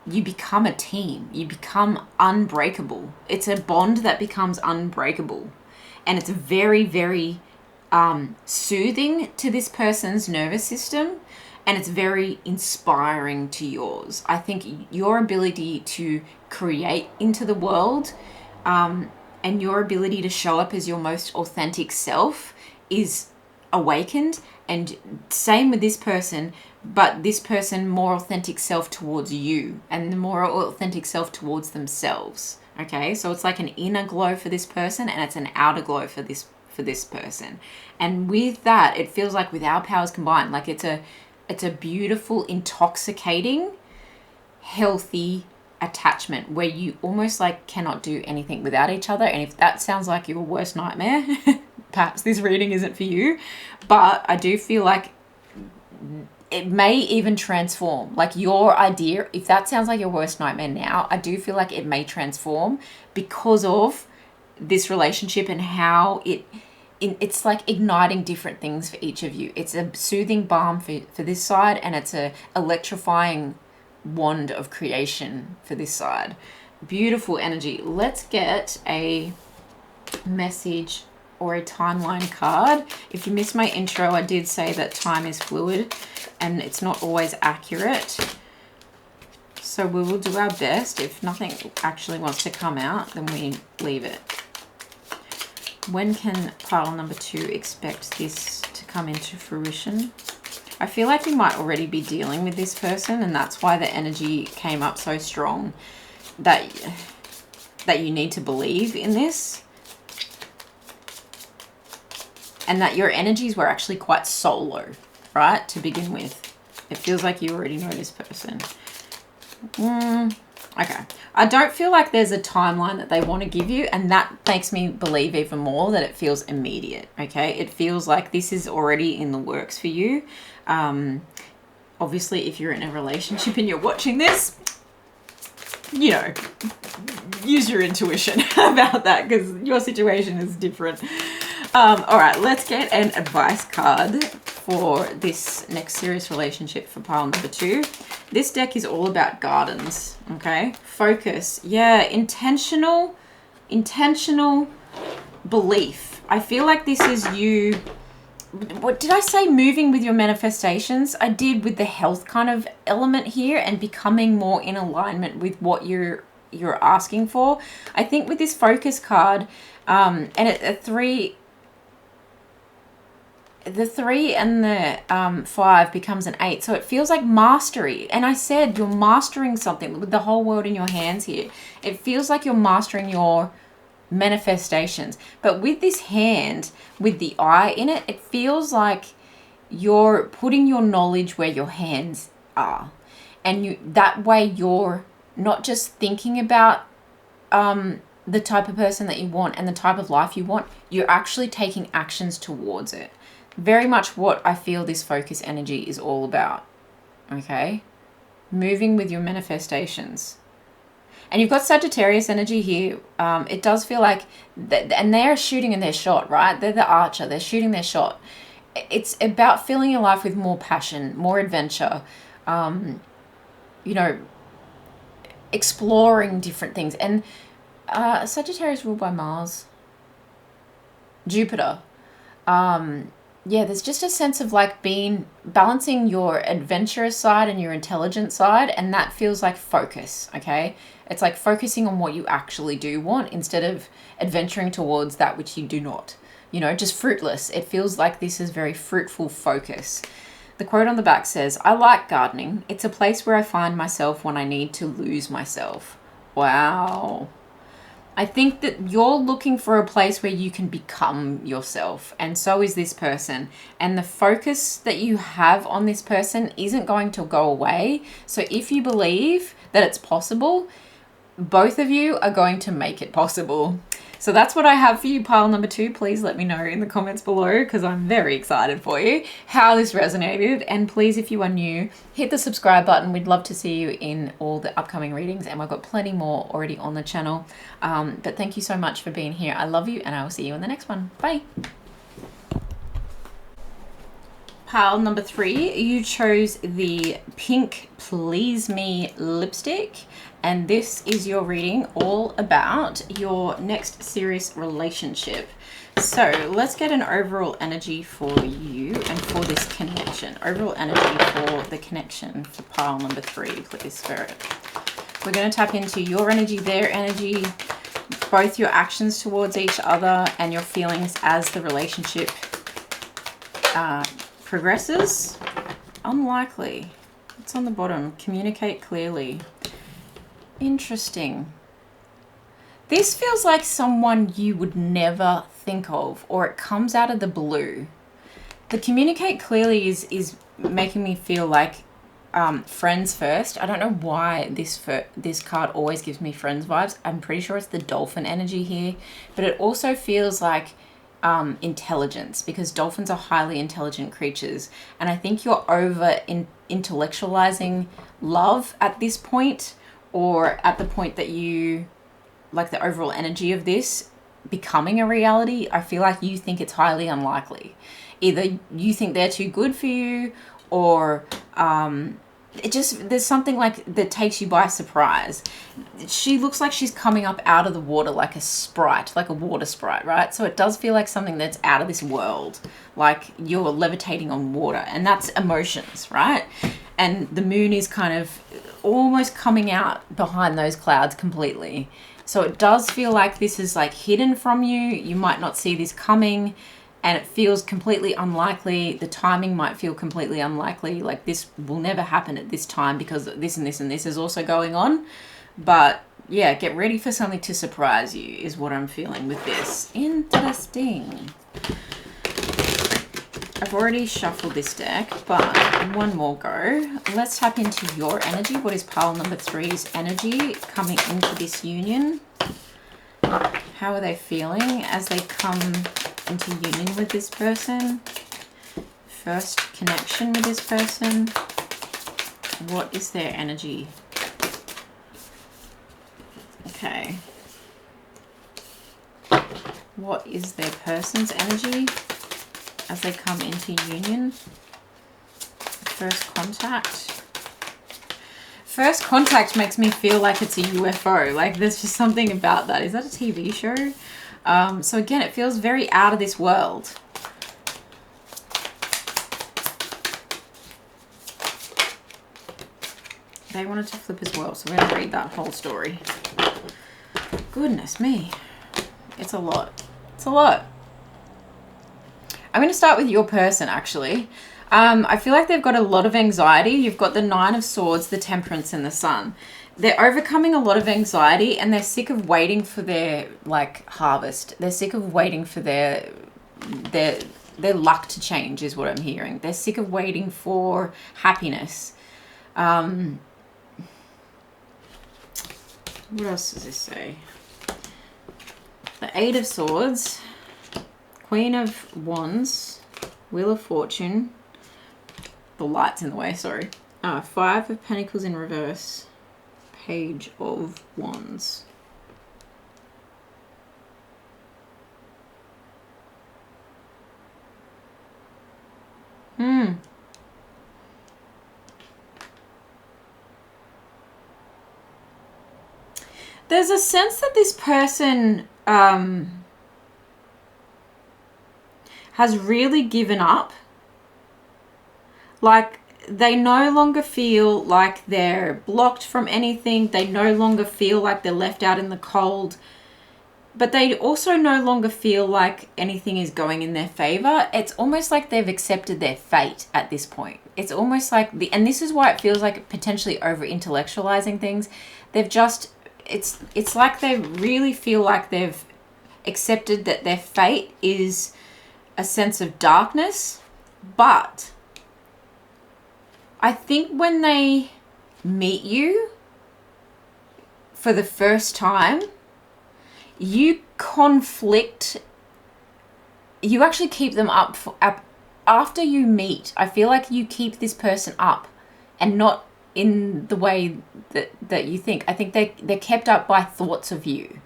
you become a team. You become unbreakable. It's a bond that becomes unbreakable. And it's very, very soothing to this person's nervous system. And it's very inspiring to yours. I think your ability to create into the world and your ability to show up as your most authentic self is awakened. And same with this person, but this person more authentic self towards you and the more authentic self towards themselves. Okay, so it's like an inner glow for this person and it's an outer glow for this person. And with that, it feels like with our powers combined, like it's a beautiful, intoxicating, healthy attachment where you almost like cannot do anything without each other. And if that sounds like your worst nightmare, perhaps this reading isn't for you. But I do feel like it may even transform. Like your idea, if that sounds like your worst nightmare now, I do feel like it may transform because of this relationship and how it's like igniting different things for each of you. It's a soothing balm for this side, and it's a electrifying wand of creation for this side. Beautiful energy. Let's get a message or a timeline card. If you missed my intro, I did say that time is fluid and it's not always accurate. So we will do our best. If nothing actually wants to come out, then we leave it. When can pile number 2 expect this to come into fruition? I feel like you might already be dealing with this person, and that's why the energy came up so strong that you need to believe in this. And that your energies were actually quite solo, right, to begin with. It feels like you already know this person. Okay. I don't feel like there's a timeline that they want to give you, and that makes me believe even more that it feels immediate, okay? It feels like this is already in the works for you. Obviously, if you're in a relationship and you're watching this, you know, use your intuition about that because your situation is different. All right, let's get an advice card for this next serious relationship for pile number 2. This deck is all about gardens, okay? Focus. Yeah, intentional belief. I feel like this is you. What did I say? Moving with your manifestations. I did with the health kind of element here and becoming more in alignment with what you're asking for. I think with this focus card, and a 3. The 3 and the 5 becomes an 8. So it feels like mastery. And I said you're mastering something with the whole world in your hands here. It feels like you're mastering your manifestations. But with this hand, with the eye in it, it feels like you're putting your knowledge where your hands are. And that way you're not just thinking about the type of person that you want and the type of life you want. You're actually taking actions towards it. Very much what I feel this focus energy is all about, okay? Moving with your manifestations. And you've got Sagittarius energy here. It does feel like, and they're shooting in their shot, right? They're the archer. They're shooting their shot. It's about filling your life with more passion, more adventure, you know, exploring different things. And Sagittarius ruled by Mars. Jupiter. Yeah, there's just a sense of like balancing your adventurous side and your intelligent side, and that feels like focus, okay? It's like focusing on what you actually do want instead of adventuring towards that which you do not. You know, just fruitless. It feels like this is very fruitful focus. The quote on the back says, "I like gardening. It's a place where I find myself when I need to lose myself." Wow. I think that you're looking for a place where you can become yourself, and so is this person. And the focus that you have on this person isn't going to go away. So if you believe that it's possible, both of you are going to make it possible. So that's what I have for you, pile number 2. Please let me know in the comments below, because I'm very excited for you how this resonated. And please, if you are new, hit the subscribe button. We'd love to see you in all the upcoming readings, and we've got plenty more already on the channel. But thank you so much for being here. I love you, and I will see you in the next one. Bye. Pile number 3, you chose the pink Please Me lipstick, and this is your reading all about your next serious relationship. So let's get an overall energy for you and for this connection. Overall energy for the connection for pile number 3, please, Spirit. We're going to tap into your energy, their energy, both your actions towards each other and your feelings as the relationship progresses. Unlikely. It's on the bottom. Communicate clearly. Interesting. This feels like someone you would never think of, or it comes out of the blue. The communicate clearly is making me feel like friends first. I don't know why this card always gives me friends vibes. I'm pretty sure it's the dolphin energy here, but it also feels like intelligence, because dolphins are highly intelligent creatures, and I think you're over intellectualizing love at this point, or at the point that you like the overall energy of this becoming a reality. I feel like you think it's highly unlikely. Either you think they're too good for you, or there's something like that takes you by surprise. She looks like she's coming up out of the water like a sprite, like a water sprite, right? So it does feel like something that's out of this world, like you're levitating on water, and that's emotions, right? And the moon is kind of almost coming out behind those clouds completely. So it does feel like this is like hidden from you. You might not see this coming, and it feels completely unlikely. The timing might feel completely unlikely. Like this will never happen at this time because this and this and this is also going on. But yeah, get ready for something to surprise you is what I'm feeling with this. Interesting. I've already shuffled this deck, but one more go. Let's tap into your energy. What is pile number 3's energy coming into this union? How are they feeling as they come into union with this person? First connection with this person. What is their energy? Okay. What is their person's energy as they come into union? First contact. First contact makes me feel like it's a UFO. Like there's just something about that. Is that a TV show? So again, it feels very out of this world. They wanted to flip as well, so we're going to read that whole story. Goodness me. It's a lot. It's a lot. I'm going to start with your person, actually. I feel like they've got a lot of anxiety. You've got the 9 of Swords, the Temperance, and the Sun. They're overcoming a lot of anxiety, and they're sick of waiting for their like harvest. They're sick of waiting for their luck to change, is what I'm hearing. They're sick of waiting for happiness. What else does this say? The 8 of Swords, Queen of Wands, Wheel of Fortune. The light's in the way, sorry. 5 of Pentacles in reverse. Page of Wands. There's a sense that this person has really given up. Like they no longer feel like they're blocked from anything. They no longer feel like they're left out in the cold. But they also no longer feel like anything is going in their favor. It's almost like they've accepted their fate at this point. It's almost like and this is why it feels like potentially over intellectualizing things. They've just it's like they really feel like they've accepted that their fate is a sense of darkness. But I think when they meet you for the first time, you conflict, you actually keep them up after you meet. I feel like you keep this person up, and not in the way that you think. I think they're kept up by thoughts of you.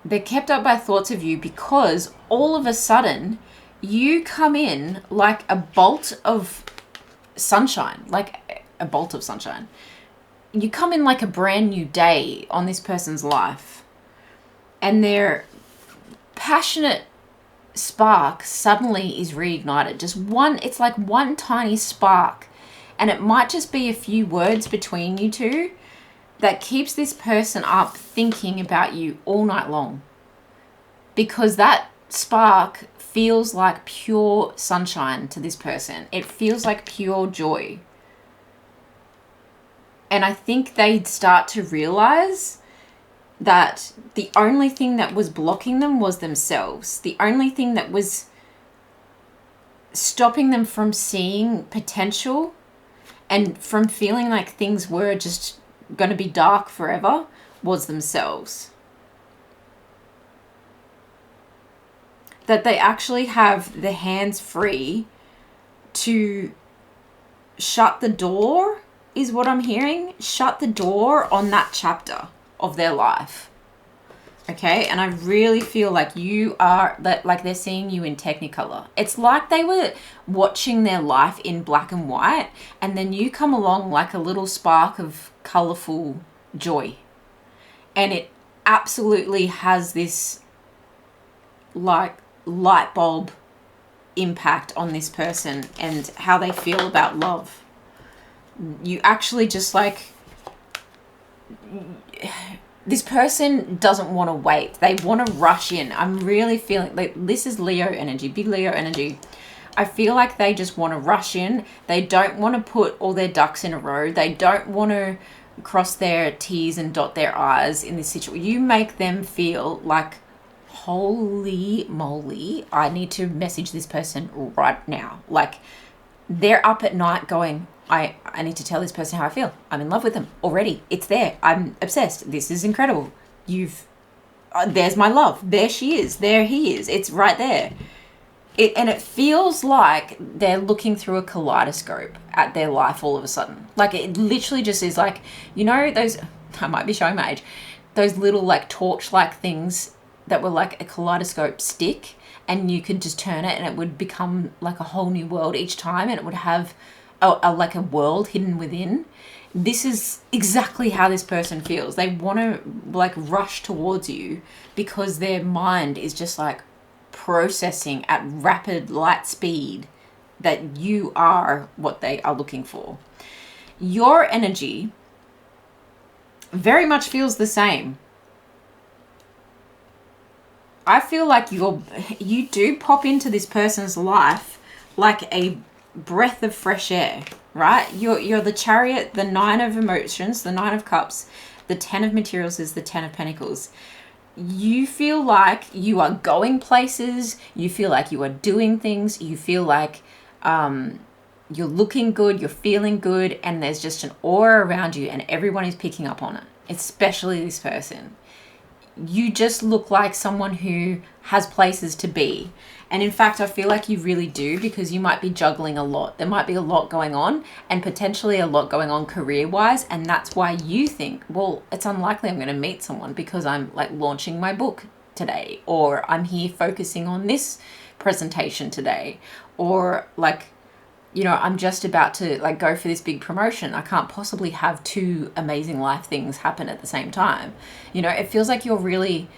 They're kept up by thoughts of you because all of a sudden you come in like a bolt of sunshine, You come in like a brand new day on this person's life, and their passionate spark suddenly is reignited. It's like one tiny spark, and it might just be a few words between you two that keeps this person up thinking about you all night long, because that spark feels like pure sunshine to this person. It feels like pure joy. And I think they'd start to realize that the only thing that was blocking them was themselves. The only thing that was stopping them from seeing potential and from feeling like things were just going to be dark forever was themselves. That they actually have the hands free to shut the door, is what I'm hearing. Shut the door on that chapter of their life. Okay, and I really feel like you are, that like they're seeing you in Technicolor. It's like they were watching their life in black and white, and then you come along like a little spark of colorful joy. And it absolutely has this like light bulb impact on this person and how they feel about love. You actually just like, this person doesn't want to wait. They want to rush in. I'm really feeling like this is Leo energy, big Leo energy. I feel like they just want to rush in. They don't want to put all their ducks in a row. They don't want to cross their T's and dot their I's in this situation. You make them feel like, holy moly, I need to message this person right now. Like, they're up at night going, I need to tell this person how I feel. I'm in love with them already. It's there. I'm obsessed. This is incredible. There's my love. There she is. There he is. It's right there. And it feels like they're looking through a kaleidoscope at their life all of a sudden. Like, it literally just is like, you know, those, I might be showing my age, those little like torch-like things that were like a kaleidoscope stick, and you could just turn it and it would become like a whole new world each time, and it would have like a world hidden within. This is exactly how this person feels. They want to like rush towards you because their mind is just like processing at rapid light speed that you are what they are looking for. Your energy very much feels the same. I feel like you do pop into this person's life like a breath of fresh air, right? You're the Chariot, the 9 of emotions, the 9 of cups, the 10 of materials is the 10 of pentacles. You feel like you are going places, you feel like you are doing things, you feel like you're looking good, you're feeling good, and there's just an aura around you and everyone is picking up on it, especially this person. You just look like someone who has places to be. And in fact, I feel like you really do, because you might be juggling a lot. There might be a lot going on, and potentially a lot going on career-wise. And that's why you think, well, it's unlikely I'm going to meet someone because I'm like launching my book today, or I'm here focusing on this presentation today, or like, you know, I'm just about to like go for this big promotion. I can't possibly have 2 amazing life things happen at the same time. You know, it feels like you're really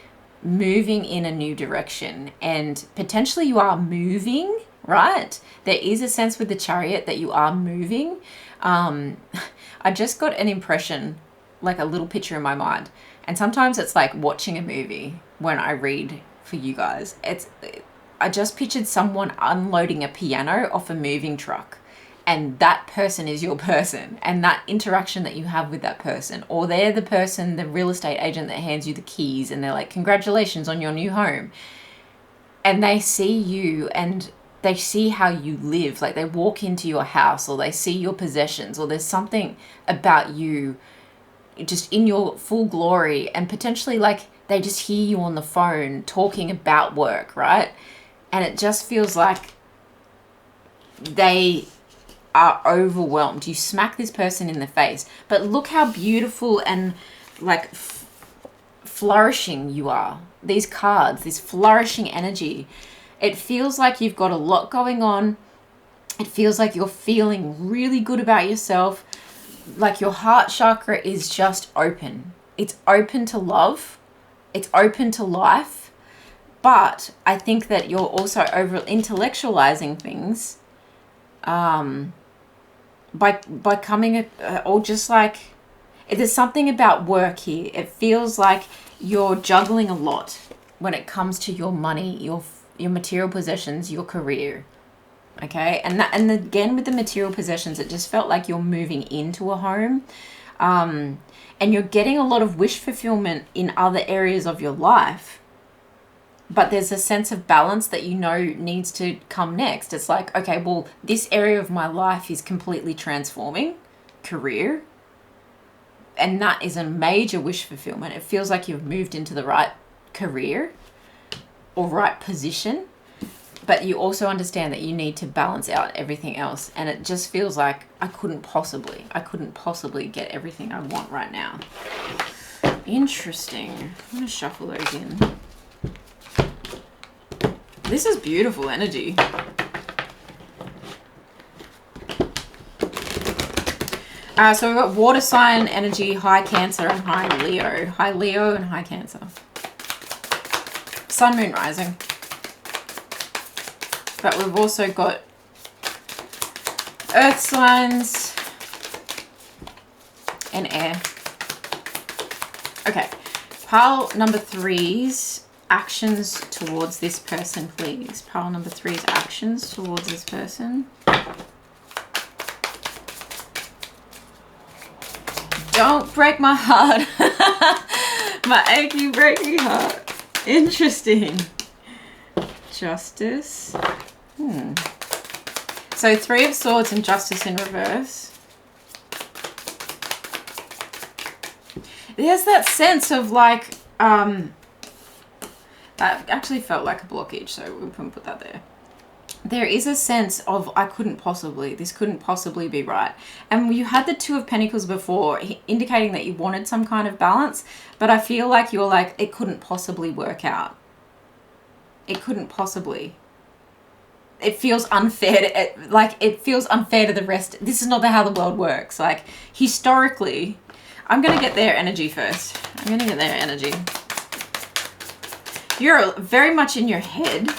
moving in a new direction, and potentially you are moving, right? There is a sense with the Chariot that you are moving. I just got an impression, like a little picture in my mind. And sometimes it's like watching a movie when I read for you guys. I just pictured someone unloading a piano off a moving truck, and that person is your person, and that interaction that you have with that person, or they're the person, the real estate agent that hands you the keys and they're like, congratulations on your new home. And they see you and they see how you live. Like they walk into your house, or they see your possessions, or there's something about you just in your full glory, and potentially like they just hear you on the phone talking about work, right? And it just feels like they are overwhelmed. You smack this person in the face, but look how beautiful and like flourishing you are. These cards, this flourishing energy, it feels like you've got a lot going on. It feels like you're feeling really good about yourself. Like your heart chakra is just open. It's open to love. It's open to life. But I think that you're also over intellectualizing things by coming or just like, there's something about work here. It feels like you're juggling a lot when it comes to your money, your material possessions, your career. Okay, and again with the material possessions, it just felt like you're moving into a home, and you're getting a lot of wish fulfillment in other areas of your life. But there's a sense of balance that you know needs to come next. It's like, okay, well, this area of my life is completely transforming, career, and that is a major wish fulfillment. It feels like you've moved into the right career or right position, but you also understand that you need to balance out everything else. And it just feels like I couldn't possibly get everything I want right now. Interesting. I'm going to shuffle those in. This is beautiful energy. So we've got water sign energy, high Cancer and high Leo. High Leo and high Cancer. Sun, moon, rising. But we've also got earth signs and air. Okay. Pile number 3's actions towards this person, please. Pile number 3's actions towards this person. Don't break my heart. My achy, breaky heart. Interesting. Justice. So 3 of Swords and Justice in reverse. There's that sense of like, that actually felt like a blockage, so we can put that there. There is a sense of this couldn't possibly be right. And you had the 2 of Pentacles before, indicating that you wanted some kind of balance, but I feel like you're like, it couldn't possibly work out. It couldn't possibly. It feels unfair it feels unfair to the rest. This is not how the world works. Like, historically, I'm going to get their energy first. I'm going to get their energy. You're very much in your head.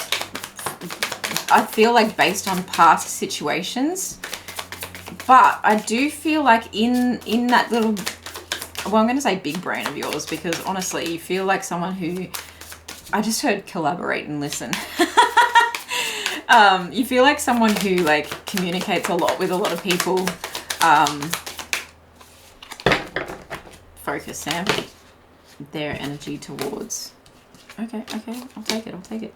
I feel like based on past situations, but I do feel like in that little, well, I'm going to say big brain of yours, because honestly, you feel like someone who, I just heard collaborate and listen. You feel like someone who like communicates a lot with a lot of people. Focus, Sam. Their energy towards. Okay, I'll take it.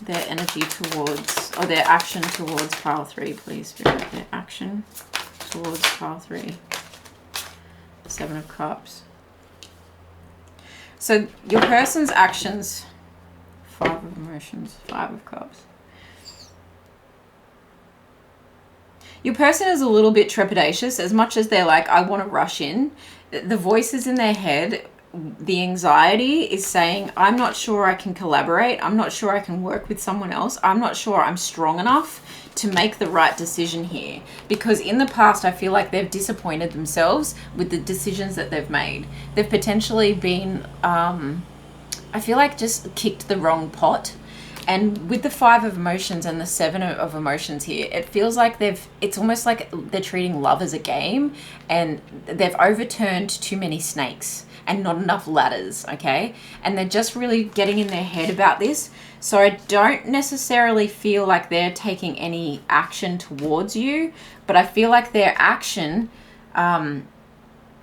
Their energy towards, or their action towards pile 3, please, Spirit. Their action towards pile 3. 7 of Cups. So your person's actions, 5 of Emotions, 5 of Cups. Your person is a little bit trepidatious, as much as they're like, I want to rush in. The voices in their head, the anxiety is saying, I'm not sure I can collaborate. I'm not sure I can work with someone else. I'm not sure I'm strong enough to make the right decision here. Because in the past, I feel like they've disappointed themselves with the decisions that they've made. They've potentially been, I feel like just kicked the wrong pot. And with the 5 of Emotions and the 7 of Emotions here, it feels like it's almost like they're treating love as a game, and they've overturned too many snakes and not enough ladders, okay? And they're just really getting in their head about this. So I don't necessarily feel like they're taking any action towards you, but I feel like their action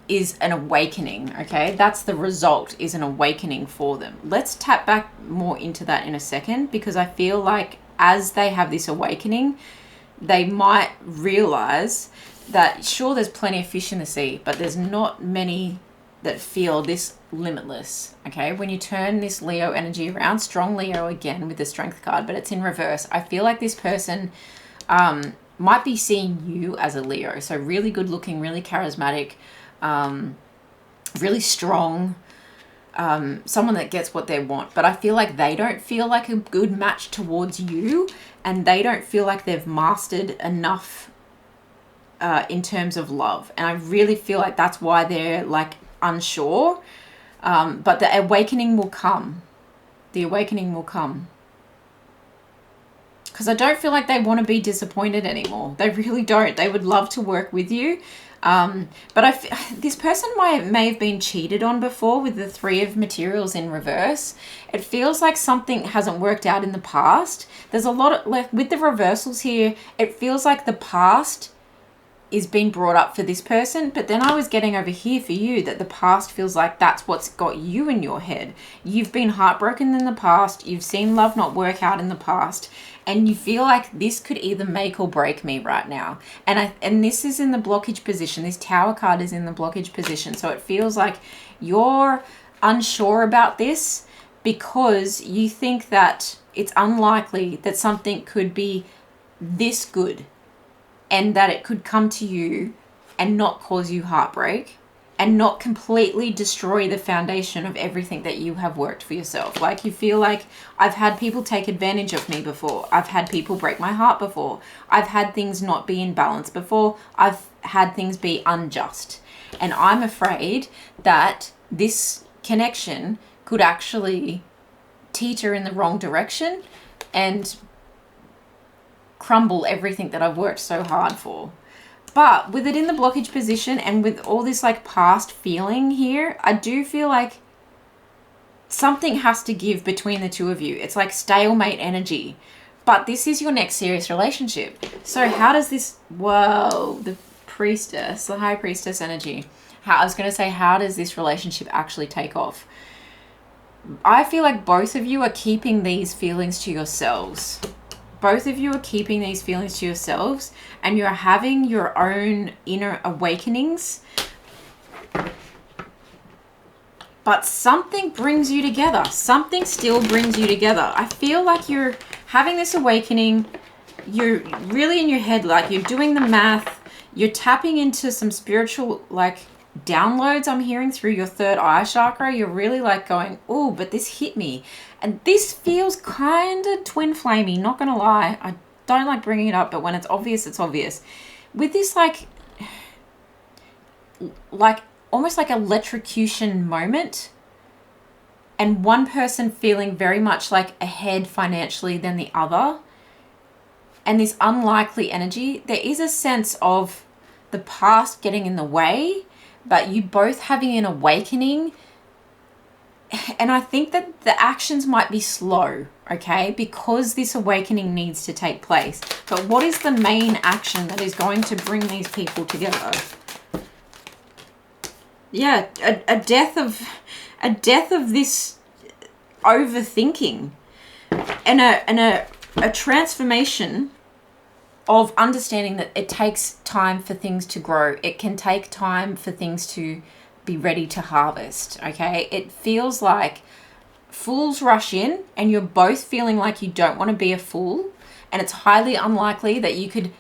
is an awakening, okay? That's the result, is an awakening for them. Let's tap back more into that in a second, because I feel like as they have this awakening, they might realize that, sure, there's plenty of fish in the sea, but there's not many that feel this limitless, okay? When you turn this Leo energy around, strong Leo again with the Strength card, but it's in reverse, I feel like this person might be seeing you as a Leo. So really good looking, really charismatic, really strong, someone that gets what they want. But I feel like they don't feel like a good match towards you, and they don't feel like they've mastered enough in terms of love. And I really feel like that's why they're like unsure. But the awakening will come. The awakening will come. Because I don't feel like they want to be disappointed anymore. They really don't. They would love to work with you. But this person may have been cheated on before with the Three of Materials in reverse. It feels like something hasn't worked out in the past. There's a lot of, like, with the reversals here, it feels like the past is being brought up for this person, but then I was getting over here for you that the past feels like that's what's got you in your head. You've been heartbroken in the past, you've seen love not work out in the past, and you feel like this could either make or break me right now. And this is in the blockage position. This Tower card is in the blockage position, so it feels like you're unsure about this because you think that it's unlikely that something could be this good, and that it could come to you and not cause you heartbreak and not completely destroy the foundation of everything that you have worked for yourself. Like, you feel like, I've had people take advantage of me before. I've had people break my heart before. I've had things not be in balance before. I've had things be unjust. And I'm afraid that this connection could actually teeter in the wrong direction and crumble everything that I've worked so hard for. But with it in the blockage position and with all this like past feeling here, I do feel like something has to give between the two of you. It's like stalemate energy. But this is your next serious relationship. So how does this, whoa, the priestess, the high priestess energy. I was going to say, how does this relationship actually take off? I feel like both of you are keeping these feelings to yourselves. Both of you are keeping these feelings to yourselves, and you're having your own inner awakenings. But something brings you together. Something still brings you together. I feel like you're having this awakening. You're really in your head, like you're doing the math. You're tapping into some spiritual, like, downloads I'm hearing through your third eye chakra. You're really like going, oh, but this hit me. And this feels kind of twin flamey, not gonna lie. I don't like bringing it up, but when it's obvious, it's obvious. With this like almost like electrocution moment, and one person feeling very much like ahead financially than the other, and this unlikely energy, there is a sense of the past getting in the way, but you both having an awakening. And I think that the actions might be slow, okay, because this awakening needs to take place. But what is the main action that is going to bring these people together? Yeah, a death of this overthinking, and a transformation of understanding that it takes time for things to grow. It can take time for things to be ready to harvest, okay? It feels like fools rush in and you're both feeling like you don't want to be a fool, and it's highly unlikely that you could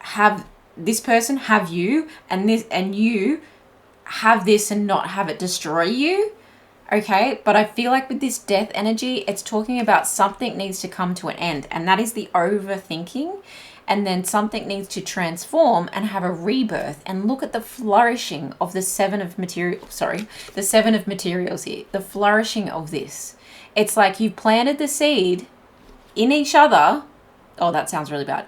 have this person have you and you have this and not have it destroy you, okay? But I feel like with this death energy, it's talking about something needs to come to an end, and that is the overthinking. And then something needs to transform and have a rebirth. And look at the flourishing of the Seven of Materials here. The flourishing of this. It's like you've planted the seed in each other. Oh, that sounds really bad.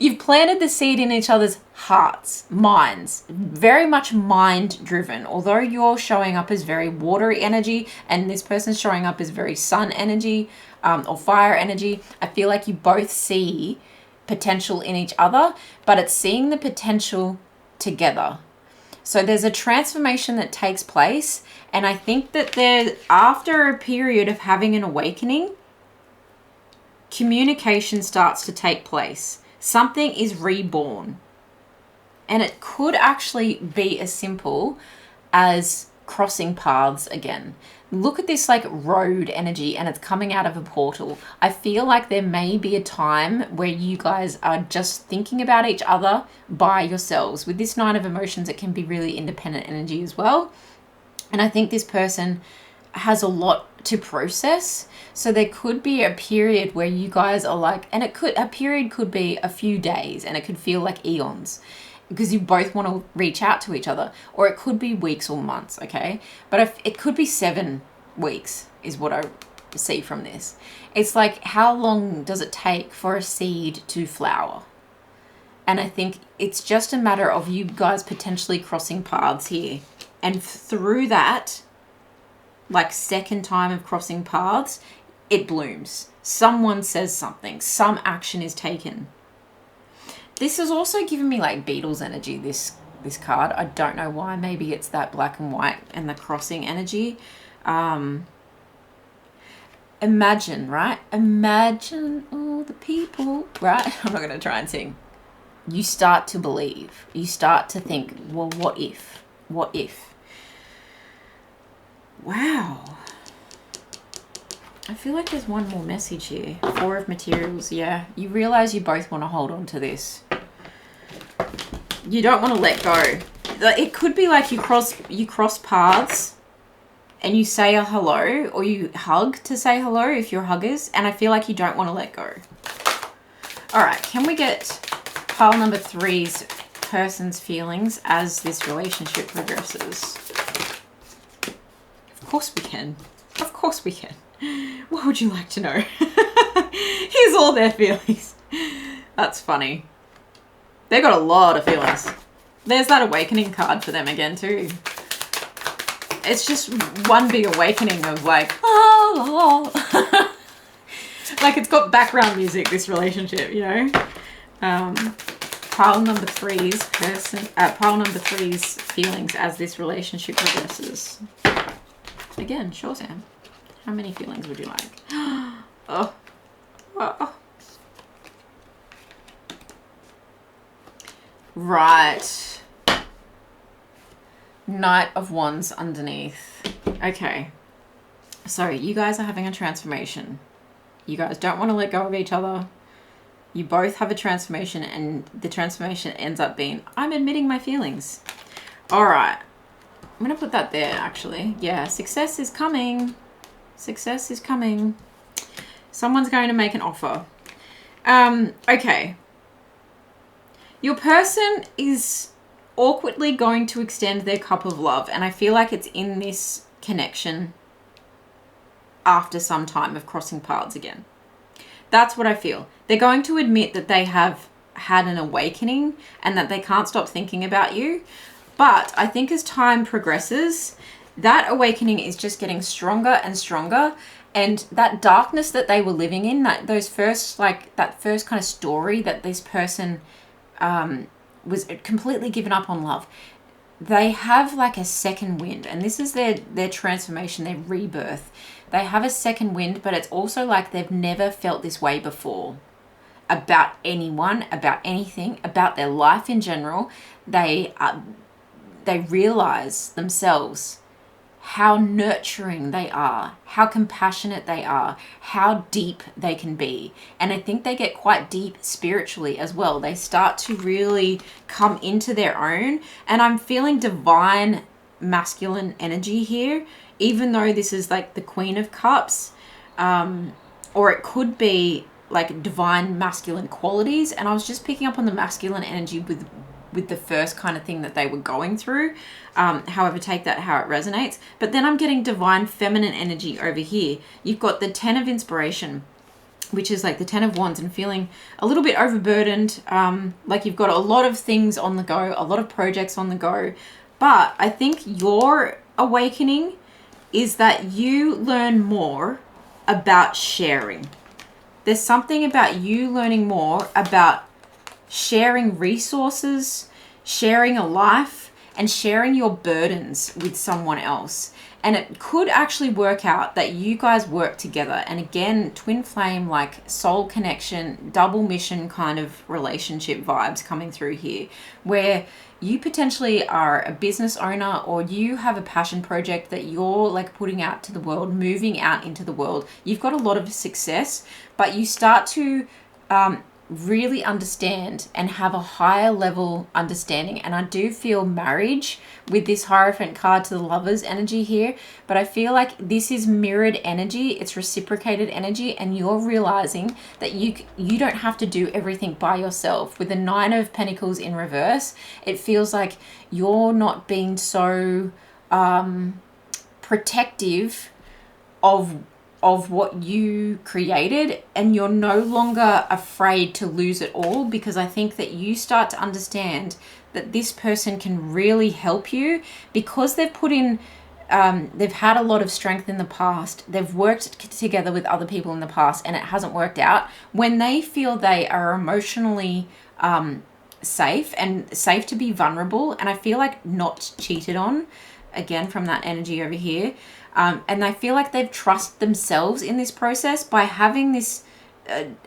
You've planted the seed in each other's hearts, minds, very much mind driven. Although you're showing up as very watery energy and this person's showing up as very sun energy, or fire energy. I feel like you both see potential in each other, but it's seeing the potential together. So there's a transformation that takes place, and I think that there, after a period of having an awakening, communication starts to take place. Something is reborn. And it could actually be as simple as crossing paths again. Look at this like road energy, and it's coming out of a portal. I feel like there may be a time where you guys are just thinking about each other by yourselves. With this 9 of emotions, it can be really independent energy as well. And I think this person has a lot to process. So there could be a period where you guys are like, and a period could be a few days, and it could feel like eons, because you both want to reach out to each other, or it could be weeks or months, okay? But if it could be 7 weeks is what I see from this. It's like, how long does it take for a seed to flower? And I think it's just a matter of you guys potentially crossing paths here. And through that, like second time of crossing paths, it blooms. Someone says something, some action is taken. This is also giving me like Beatles energy, this card. I don't know why. Maybe it's that black and white and the crossing energy. Imagine, right? Imagine all the people, right? I'm not going to try and sing. You start to believe. You start to think, well, what if? What if? Wow. I feel like there's one more message here. 4 of materials. Yeah. You realize you both want to hold on to this. You don't want to let go. It could be like you cross paths and you say a hello, or you hug to say hello if you're huggers. And I feel like you don't want to let go. All right. Can we get pile number 3's person's feelings as this relationship progresses? Of course we can. Of course we can. What would you like to know? Here's all their feelings. That's funny. They got a lot of feelings. There's that awakening card for them again too. It's just one big awakening of like, oh. Like it's got background music, this relationship, you know. Pile number 3's feelings as this relationship progresses. Again, sure, Sam. How many feelings would you like? Oh. Right. Knight of Wands underneath. Okay. So you guys are having a transformation. You guys don't want to let go of each other. You both have a transformation, and the transformation ends up being, I'm admitting my feelings. All right. I'm going to put that there, actually. Yeah, success is coming. Success is coming. Someone's going to make an offer. Okay. Your person is awkwardly going to extend their cup of love, and I feel like it's in this connection after some time of crossing paths again. That's what I feel. They're going to admit that they have had an awakening and that they can't stop thinking about you. But I think as time progresses, that awakening is just getting stronger and stronger. And that darkness that they were living in, that first kind of story that this person was completely given up on love, they have like a second wind, and this is their transformation, their rebirth. They have a second wind, but it's also like they've never felt this way before about anyone, about anything, about their life in general. They realize themselves how nurturing they are, how compassionate they are, how deep they can be. And I think they get quite deep spiritually as well. They start to really come into their own. And I'm feeling divine masculine energy here, even though this is like the Queen of Cups, or it could be like divine masculine qualities. And I was just picking up on the masculine energy with the first kind of thing that they were going through. However, take that how it resonates. But then I'm getting divine feminine energy over here. You've got the 10 of inspiration, which is like the 10 of wands, and feeling a little bit overburdened. Like you've got a lot of things on the go, a lot of projects on the go. But I think your awakening is that you learn more about sharing. There's something about you learning more about sharing resources, sharing a life, and sharing your burdens with someone else. And it could actually work out that you guys work together. And again, twin flame, like soul connection, double mission kind of relationship vibes coming through here, where you potentially are a business owner or you have a passion project that you're like putting out to the world, moving out into the world. You've got a lot of success, but you start to really understand and have a higher level understanding. And I do feel marriage with this Hierophant card to the Lovers energy here, but I feel like this is mirrored energy, it's reciprocated energy, and you're realizing that you don't have to do everything by yourself. With the Nine of Pentacles in reverse, it feels like you're not being so protective of what you created, and you're no longer afraid to lose it all, because I think that you start to understand that this person can really help you because they've put in they've had a lot of strength in the past, they've worked together with other people in the past and it hasn't worked out. When they feel they are emotionally safe to be vulnerable, and I feel like not cheated on, again from that energy over here, and I feel like they've trusted themselves in this process by having this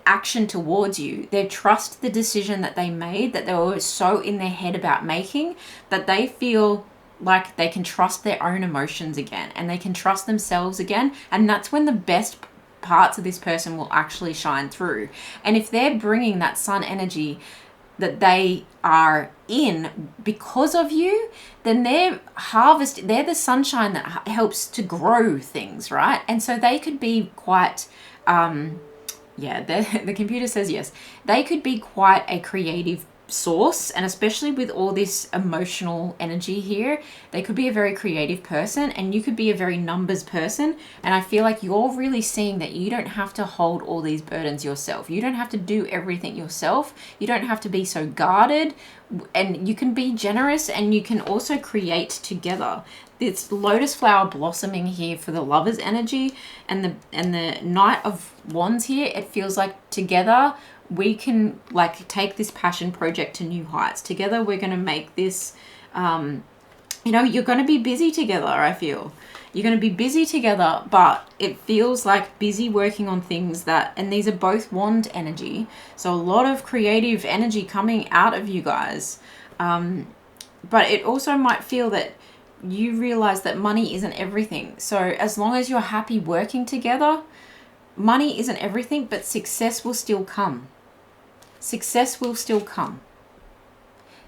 action towards you. They trust the decision that they made, that they were so in their head about making, that they feel like they can trust their own emotions again and they can trust themselves again. And that's when the best parts of this person will actually shine through. And if they're bringing that sun energy that they are in because of you, then they're the sunshine that helps to grow things, right? And so they could be quite the computer says yes, they could be quite a creative source, and especially with all this emotional energy here, they could be a very creative person, and you could be a very numbers person. And I feel like you're really seeing that you don't have to hold all these burdens yourself. You don't have to do everything yourself. You don't have to be so guarded, and you can be generous, and you can also create together. It's lotus flower blossoming here for the Lovers energy, and the Knight of Wands here. It feels like together we can like take this passion project to new heights. Together we're going to make this you're going to be busy together. I feel you're going to be busy together, but it feels like busy working on things that, and these are both wand energy, so a lot of creative energy coming out of you guys, but it also might feel that you realize that money isn't everything. So as long as you're happy working together, money isn't everything, but success will still come. Success will still come.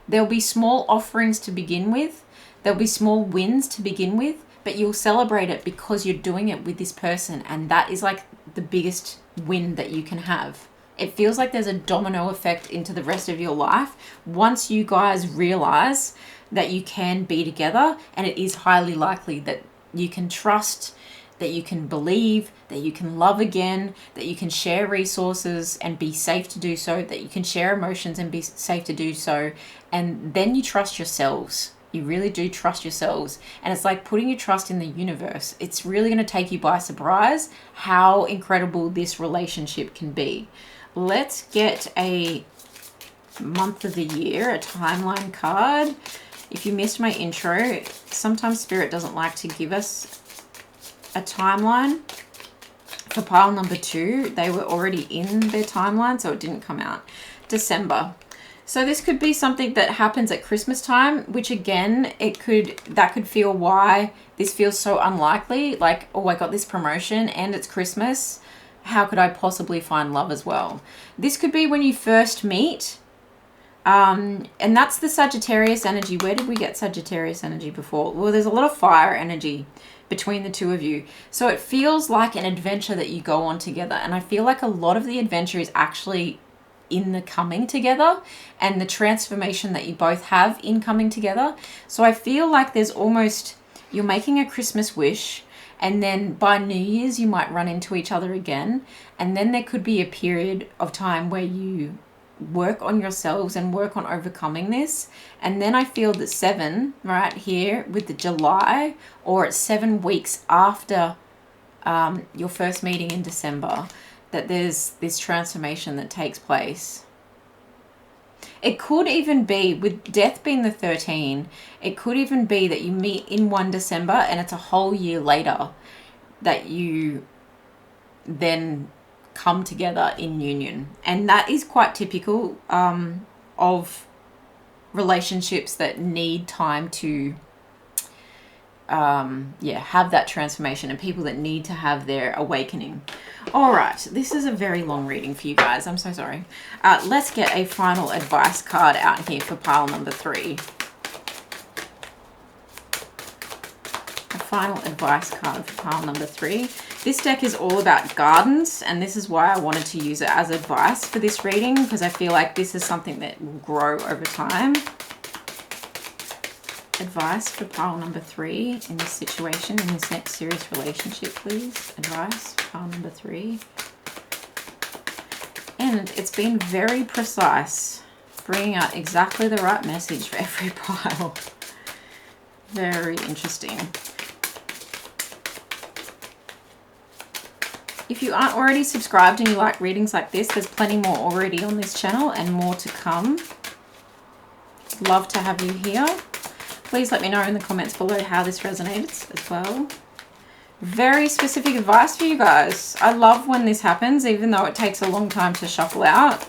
There'll be small offerings to begin with. There'll be small wins to begin with, but you'll celebrate it because you're doing it with this person. And that is like the biggest win that you can have. It feels like there's a domino effect into the rest of your life once you guys realize that you can be together, and it is highly likely that you can trust, that you can believe, that you can love again, that you can share resources and be safe to do so, that you can share emotions and be safe to do so. And then you trust yourselves. You really do trust yourselves. And it's like putting your trust in the universe. It's really going to take you by surprise how incredible this relationship can be. Let's get a month of the year, a timeline card. If you missed my intro, sometimes Spirit doesn't like to give us a timeline. For pile number 2, they were already in their timeline, so it didn't come out. December. So this could be something that happens at Christmas time, which again, that could feel why this feels so unlikely. Like, oh, I got this promotion and it's Christmas. How could I possibly find love as well? This could be when you first meet. And that's the Sagittarius energy. Where did we get Sagittarius energy before? Well, there's a lot of fire energy between the two of you. So it feels like an adventure that you go on together. And I feel like a lot of the adventure is actually in the coming together and the transformation that you both have in coming together. So I feel like there's almost, you're making a Christmas wish, and then by New Year's you might run into each other again. And then there could be a period of time where you work on yourselves and work on overcoming this. And then I feel that 7 right here with the July, or it's 7 weeks after your first meeting in December, that there's this transformation that takes place. It could even be, with death being the 13, it could even be that you meet in 1 December and it's a whole year later that you then come together in union. And that is quite typical of relationships that need time to have that transformation, and people that need to have their awakening. All right, this is a very long reading for you guys. I'm so sorry. Let's get a final advice card out here for pile number 3. A final advice card for pile number 3. This deck is all about gardens, and this is why I wanted to use it as advice for this reading, because I feel like this is something that will grow over time. Advice for pile number 3 in this situation, in this next serious relationship, please. Advice for pile number 3. And it's been very precise, bringing out exactly the right message for every pile. Very interesting. If you aren't already subscribed and you like readings like this, there's plenty more already on this channel and more to come. Love to have you here. Please let me know in the comments below how this resonates as well. Very specific advice for you guys. I love when this happens, even though it takes a long time to shuffle out.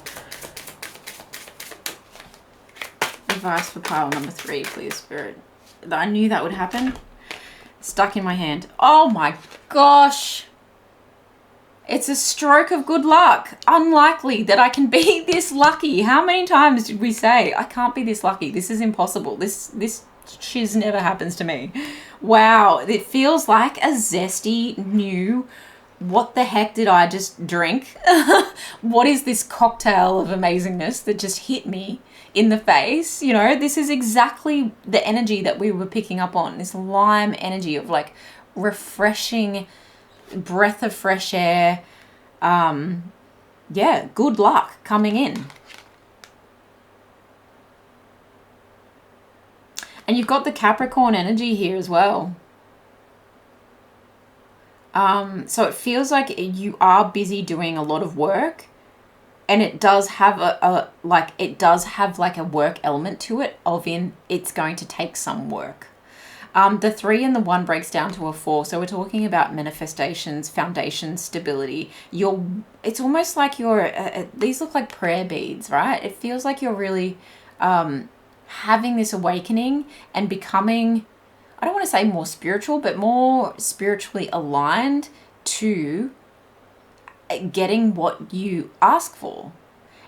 Advice for pile number 3, please, Spirit. I knew that would happen. Stuck in my hand. Oh my gosh. It's a stroke of good luck. Unlikely that I can be this lucky. How many times did we say, I can't be this lucky? This is impossible. This shiz never happens to me. Wow. It feels like a zesty new, what the heck did I just drink? What is this cocktail of amazingness that just hit me in the face? You know, this is exactly the energy that we were picking up on. This lime energy of like refreshing breath of fresh air. Yeah, good luck coming in. And you've got the Capricorn energy here as well. So it feels like you are busy doing a lot of work, and it does have a work element to it, it's going to take some work. The 3 and the 1 breaks down to a 4. So we're talking about manifestations, foundation, stability. It's almost like these look like prayer beads, right? It feels like you're really having this awakening and becoming, I don't want to say more spiritual, but more spiritually aligned to getting what you ask for.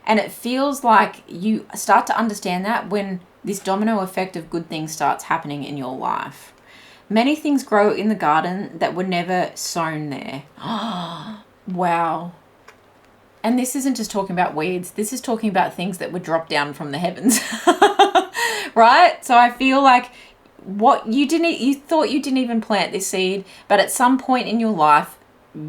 And it feels like you start to understand that when this domino effect of good things starts happening in your life. Many things grow in the garden that were never sown there. Wow. And this isn't just talking about weeds. This is talking about things that were dropped down from the heavens. Right? So I feel like you thought you didn't even plant this seed, but at some point in your life,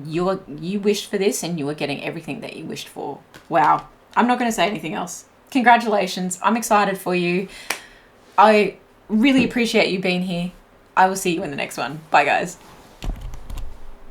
you wished for this and you were getting everything that you wished for. Wow. I'm not going to say anything else. Congratulations. I'm excited for you. I really appreciate you being here. I will see you in the next one. Bye, guys.